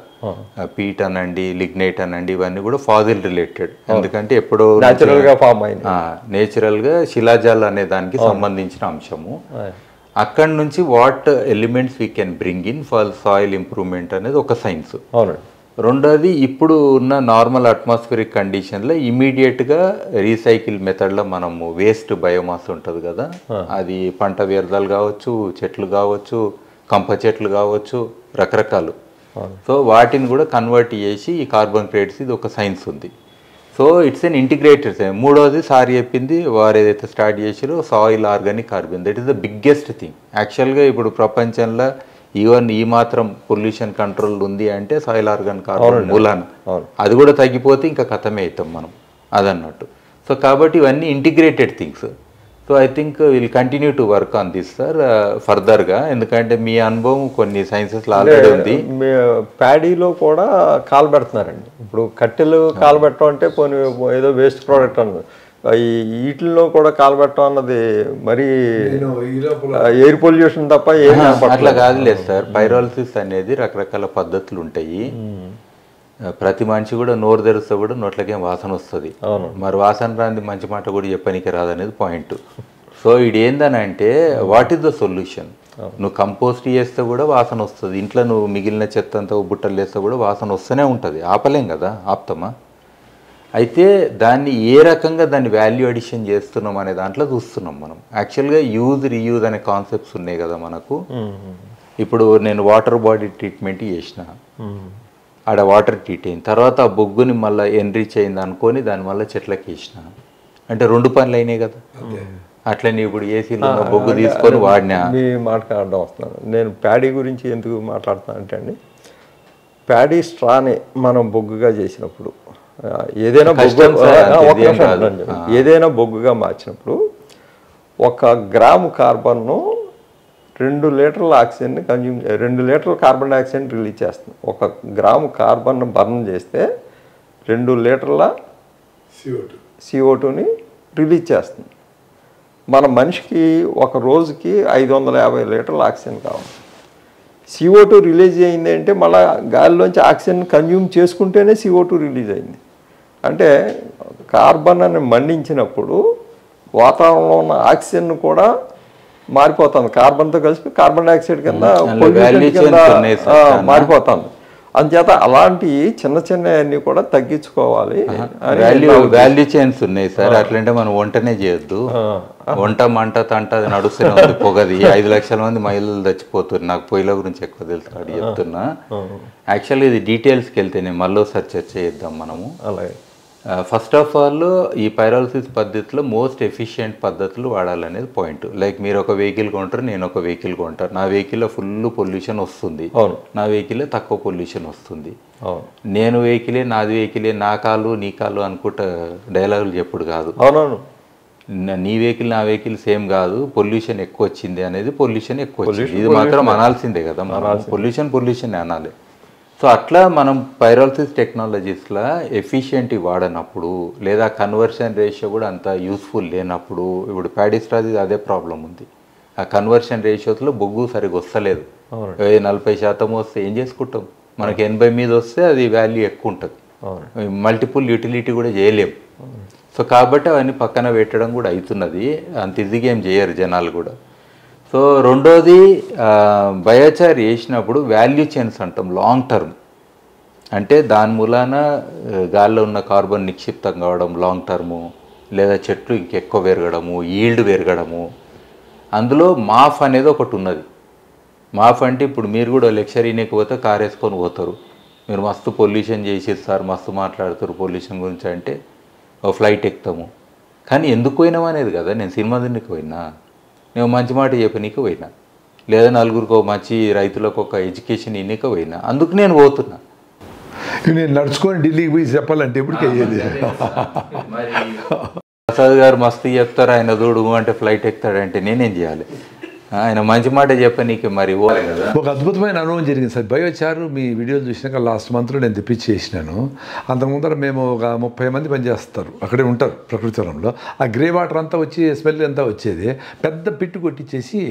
పీట్ అనండి, లిగ్నైట్ అనండి, ఇవన్నీ కూడా ఫాజిల్ రిలేటెడ్. ఎందుకంటే ఎప్పుడో నేచురల్ గా శిలాజాలు అనే దానికి సంబంధించిన అంశము. అక్కడి నుంచి what elements we can bring in for soil improvement అనేది ఒక సైన్స్. రెండోది ఇప్పుడు ఉన్న నార్మల్ అట్మాస్ఫిరిక్ కండిషన్లో ఇమీడియట్గా రీసైకిల్ మెథడ్లో మనము వేస్ట్ బయోమాస్ ఉంటుంది కదా, అది పంట వ్యర్థాలు కావచ్చు, చెట్లు కావచ్చు, కంప చెట్లు కావచ్చు, రకరకాలు. సో వాటిని కూడా కన్వర్ట్ చేసి ఈ కార్బన్ క్రెడిట్స్, ఇది ఒక సైన్స్ ఉంది. So it's an integrated science. మూడోది సార్ చెప్పింది, వారు ఏదైతే స్టార్ట్ చేసారో soil organic carbon, that is the biggest thing. యాక్చువల్గా ఇప్పుడు ప్రపంచంలో ఈవెన్ ఈ మాత్రం పొల్యూషన్ కంట్రోల్ ఉంది అంటే సాయిల్ ఆర్గానిక్ కార్బన్ మూలాన. అది కూడా తగ్గిపోతే ఇంకా కథమే అవుతాం మనం అదన్నట్టు. సో కాబట్టి ఇవన్నీ integrated things. So I think will continue to work on this sir ఫర్దర్గా, ఎందుకంటే మీ అనుభవం కొన్ని సైన్సెస్లో ఆల్రెడీ ఉంది. ప్యాడీలో కూడా కాలు పెడుతున్నారండి. ఇప్పుడు కట్టెలు కాలు పెట్టడం అంటే పోనీ ఏదో వేస్ట్ ప్రోడక్ట్ అన్నది, వీటిల్లో కూడా కాలబెట్టడం అన్నది మరి ఎయిర్ పొల్యూషన్ తప్ప అట్లా కాదులేదు సార్. పైరాలసిస్ అనేది రకరకాల పద్ధతులు ఉంటాయి. ప్రతి మనిషి కూడా నోరు తెరిస్తే కూడా నోట్లకేం వాసన వస్తుంది. మరి వాసన రాని మంచి మాట కూడా చెప్పనీకి రాదనేది పాయింట్. సో ఇది ఏందనంటే వాట్ ఈస్ ద సొల్యూషన్? నువ్వు కంపోస్ట్ చేస్తే కూడా వాసన వస్తుంది, ఇంట్లో నువ్వు మిగిలిన చెత్త అంతా బుట్టలు వేస్తే కూడా వాసన వస్తూనే ఉంటుంది, ఆపలేం కదా, ఆపుతామా? అయితే దాన్ని ఏ రకంగా దాన్ని వాల్యూ అడిషన్ చేస్తున్నాం అనే దాంట్లో చూస్తున్నాం మనం. యాక్చువల్గా యూజ్ రీయూజ్ అనే కాన్సెప్ట్స్ ఉన్నాయి కదా మనకు. ఇప్పుడు నేను వాటర్ బాడీ ట్రీట్మెంట్ చేసిన, ఆడ వాటర్ ట్రీట్ అయిన తర్వాత ఆ బొగ్గుని మళ్ళీ ఎన్రిచ్ అయింది అనుకొని దాని వల్ల చెట్లకి వేసిన, అంటే 2 పనులు అయినాయి కదా. అట్లనే ఇప్పుడు ఏసీలో బొగ్గు తీసుకొని వాడినా. మీ మాటకు అర్థం వస్తున్నాను. నేను ప్యాడీ గురించి ఎందుకు మాట్లాడుతాను అంటే అండి, ప్యాడీ స్ట్రాని మనం బొగ్గుగా చేసినప్పుడు ఏదైనా బొగ్గుగా మార్చినప్పుడు 1 గ్రాము కార్బన్ను 2 లీటర్ల ఆక్సిజన్ని కన్జ్యూమ్ 2 లీటర్ల కార్బన్ డైఆక్సైడ్ రిలీజ్ చేస్తుంది. 1 గ్రాము కార్బన్ బర్న్ చేస్తే 2 లీటర్ల CO2ని రిలీజ్ చేస్తుంది. మన మనిషికి ఒక రోజుకి 550 లీటర్ల ఆక్సిజన్ కావాలి. CO2 రిలీజ్ అయింది అంటే మళ్ళీ గాలిలోంచి ఆక్సిజన్ కన్జ్యూమ్ చేసుకుంటేనే CO2 రిలీజ్ అయింది. అంటే కార్బన్ అని మండించినప్పుడు వాతావరణంలో ఉన్న ఆక్సిజన్ కూడా మారిపోతుంది, కార్బన్తో కలిసి కార్బన్ డైఆక్సైడ్ కింద value chains ఉన్నాయి సార్ చాలా. మారిపోతుంది. అందుచేత అలాంటి చిన్న చిన్నవన్నీ కూడా తగ్గించుకోవాలి. వాల్యూ చైన్స్ ఉన్నాయి సార్. అట్లంటే మనం వంటనే చేయొద్దు. వంట మంట తంట అది నడుస్తూనే ఉంది, పొగది. 5 లక్షల మంది మహిళలు చచ్చిపోతున్నారు. నాకు పొయ్యిల గురించి ఎక్కువ తెలుసు అడిగి చెప్తున్నా. యాక్చువల్లీ ఇది డీటెయిల్స్కి వెళ్తే నేను మళ్ళీ ఒకసారి చర్చ చేద్దాం మనము. అలాగే ఫస్ట్ ఆఫ్ ఆల్ ఈ పైరాలసిస్ పద్ధతిలో మోస్ట్ ఎఫిషియెంట్ పద్ధతులు వాడాలనేది పాయింట్. లైక్ మీరు ఒక వెహికల్ కొంటారు, నేను ఒక వెహికల్ కొంటారు. నా వెహికల్లో ఫుల్ పొల్యూషన్ వస్తుంది, నా వెహికల్లో తక్కువ పొల్యూషన్ వస్తుంది. నేను వెహికలే, నాది వెహికలే, నా కాలు నీ కాలు అనుకుంటా డైలాగులు చెప్పుడు కాదు. అవునవును, నీ వెహికల్ నా వెహికల్ సేమ్ కాదు, పొల్యూషన్ ఎక్కువ వచ్చింది అనేది పొల్యూషన్ ఎక్కువ వచ్చింది, ఇది మాత్రం అనాల్సిందే కదా. మనం పొల్యూషన్ అనాలి. సో అట్లా మనం పైరాలసిస్ టెక్నాలజీస్లో ఎఫిషియెంట్ వాడనప్పుడు, లేదా కన్వర్షన్ రేషియో కూడా అంత యూస్ఫుల్ లేనప్పుడు, ఇప్పుడు ప్యాడిస్ట్రాజిస్ అదే ప్రాబ్లం ఉంది. ఆ కన్వర్షన్ రేషియోస్లో బొగ్గు సరిగ్గా వస్తలేదు. 40% వస్తే ఏం చేసుకుంటాం? మనకి 80 మీద వస్తే అది వాల్యూ ఎక్కువ ఉంటుంది, మల్టిపుల్ యూటిలిటీ కూడా చేయలేం. సో కాబట్టి అవన్నీ పక్కన పెట్టడం కూడా అవుతున్నది. అంత ఈజీగా ఏం చేయరు జనాలు కూడా. సో రెండోది, బయోచార్ చేసినప్పుడు వాల్యూ చైన్స్ అంటాం, లాంగ్ టర్మ్. అంటే దాని మూలాన గాల్లో ఉన్న కార్బన్ నిక్షిప్తం కావడం లాంగ్ టర్ము, లేదా చెట్లు ఇంకెక్కువ పెరగడము, ఈల్డ్ పెరగడము. అందులో మాఫ్ అనేది ఒకటి ఉన్నది. మాఫ్ అంటే ఇప్పుడు మీరు కూడా లెక్చరీనికి పోతే కార్ వేసుకొని పోతారు, మీరు మస్తు పొల్యూషన్ చేసేస్తారు, మస్తు మాట్లాడుతారు పొల్యూషన్ గురించి. అంటే ఓ ఫ్లైట్ ఎక్కుతాము, కానీ ఎందుకు పోయినాం అనేది కదా. నేను సినిమా దీనికి పోయినా, నేను మంచి మాట చెప్పనీకి పోయినా, లేదా నలుగురికి మంచి రైతులకు ఒక ఎడ్యుకేషన్ ఇన్నిక పోయినా, అందుకు నేను పోతున్నా. నేను నడుచుకొని ఢిల్లీకి పోయి చెప్పాలంటే ఎప్పటికీ అయ్యేది. ప్రసాద్ గారు మస్తు చెప్తారు, ఆయన చూడు అంటే ఫ్లైట్ ఎక్కుతాడంటే నేనేం చేయాలి? ఆయన మంచి మాట చెప్పనీకి మరి కదా. ఒక అద్భుతమైన అనుభవం జరిగింది సార్. బయోచారు మీ వీడియోలు చూసినాక లాస్ట్ మంత్లో నేను తెప్పించేసినాను. అంతకుముందర మేము ఒక 30 మంది పనిచేస్తారు, అక్కడే ఉంటారు ప్రకృతి వనంలో. ఆ గ్రే వాటర్ అంతా వచ్చి స్మెల్ అంతా వచ్చేది. పెద్ద పిట్టు కొట్టించేసి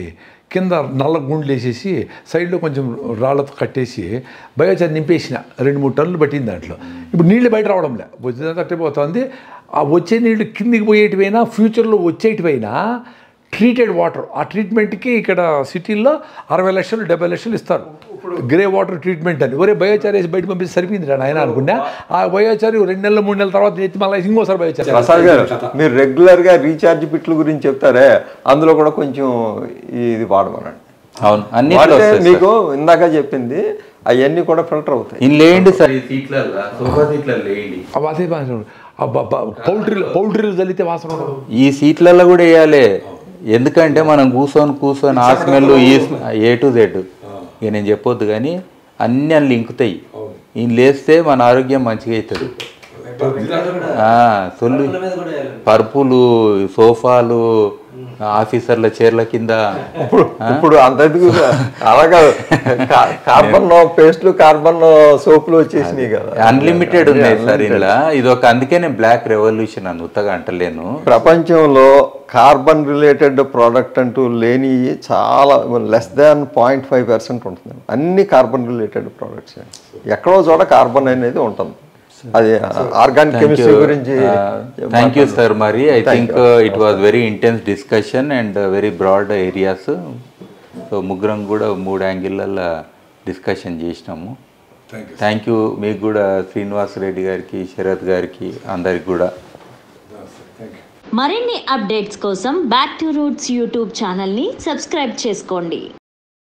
కింద నల్ల గుండ్లు వేసేసి సైడ్లో కొంచెం రాళ్ళతో కట్టేసి బయోచార్ నింపేసిన 2-3 టన్నులు పట్టింది దాంట్లో. ఇప్పుడు నీళ్ళు బయట రావడంలే, వచ్చేదంతా అట్టిపోతుంది. ఆ వచ్చే నీళ్ళు కిందికి పోయేటివైనా, ఫ్యూచర్లో వచ్చేటివైనా ట్రీటెడ్ వాటర్. ఆ ట్రీట్మెంట్కి ఇక్కడ సిటీల్లో 60 లక్షలు 70 లక్షలు ఇస్తారు, గ్రే వాటర్ ట్రీట్మెంట్ అని. ఒరే బయోచార్ వేసి బయట పంపిస్తే సరిపోయింది రా ఆయన అనుకున్నా. ఆ బయోచార్ 2 నెలలు 3 నెలల తర్వాత ఎత్తి మళ్ళీ ఇంకోసారి బయోచార్. ప్రసాద్ గారు, మీరు రెగ్యులర్గా రీఛార్జ్ పిట్ల గురించి చెప్తారే, అందులో కూడా కొంచెం ఇది వాడమనండి. అవును, అన్ని మీకు ఇందాక చెప్పింది అవన్నీ కూడా ఫిల్టర్ అవుతాయి. లేండి సార్, లేండి. అదే పౌల్ట్రీలు చల్లితే వాసన ఈ సీట్లలో కూడా వేయాలి. ఎందుకంటే మనం కూర్చొని ఆ స్మెల్ A to Z ఇక నేను చెప్పొద్దు, కానీ అన్నీ అన్ని ఇంకుతాయి. ఈయన లేస్తే మన ఆరోగ్యం మంచిగా అవుతుంది. సొల్లు పరుపులు, సోఫాలు, ఆఫీసర్ల చైర్ల కింద. ఇప్పుడు అంతకు అలాగా కార్బన్ పేస్ట్లు, కార్బన్ సోపులు వచ్చేసినాయి కదా, అన్లిమిటెడ్ ఉన్నాయి సార్ ఇలా. ఇది ఒక, అందుకే నేను బ్లాక్ రెవల్యూషన్ అని ఉత్తగా అంటలేను. ప్రపంచంలో కార్బన్ రిలేటెడ్ ప్రోడక్ట్ అంటూ లేని చాలా <0.5% ఉంటుంది. అన్ని కార్బన్ రిలేటెడ్ ప్రోడక్ట్స్. ఎక్కడో చోట కార్బన్ అనేది ఉంటుంది. అది ఆర్గానిక్ కెమిస్ట్రీ గురించి. Thank you sir. మరి I think it was very intense discussion and very broad areas. So ముగ్గురం కూడా 3 యాంగిళ్ళల్లో డిస్కషన్ చేసినాము. థ్యాంక్ యూ మీకు కూడా, శ్రీనివాస్ రెడ్డి గారికి, శరత్ గారికి, అందరికి కూడా. మరిన్ని అప్డేట్స్ కోసం బ్యాక్ టు రూట్స్ యూట్యూబ్ ఛానల్ని సబ్స్క్రైబ్ చేసుకోండి.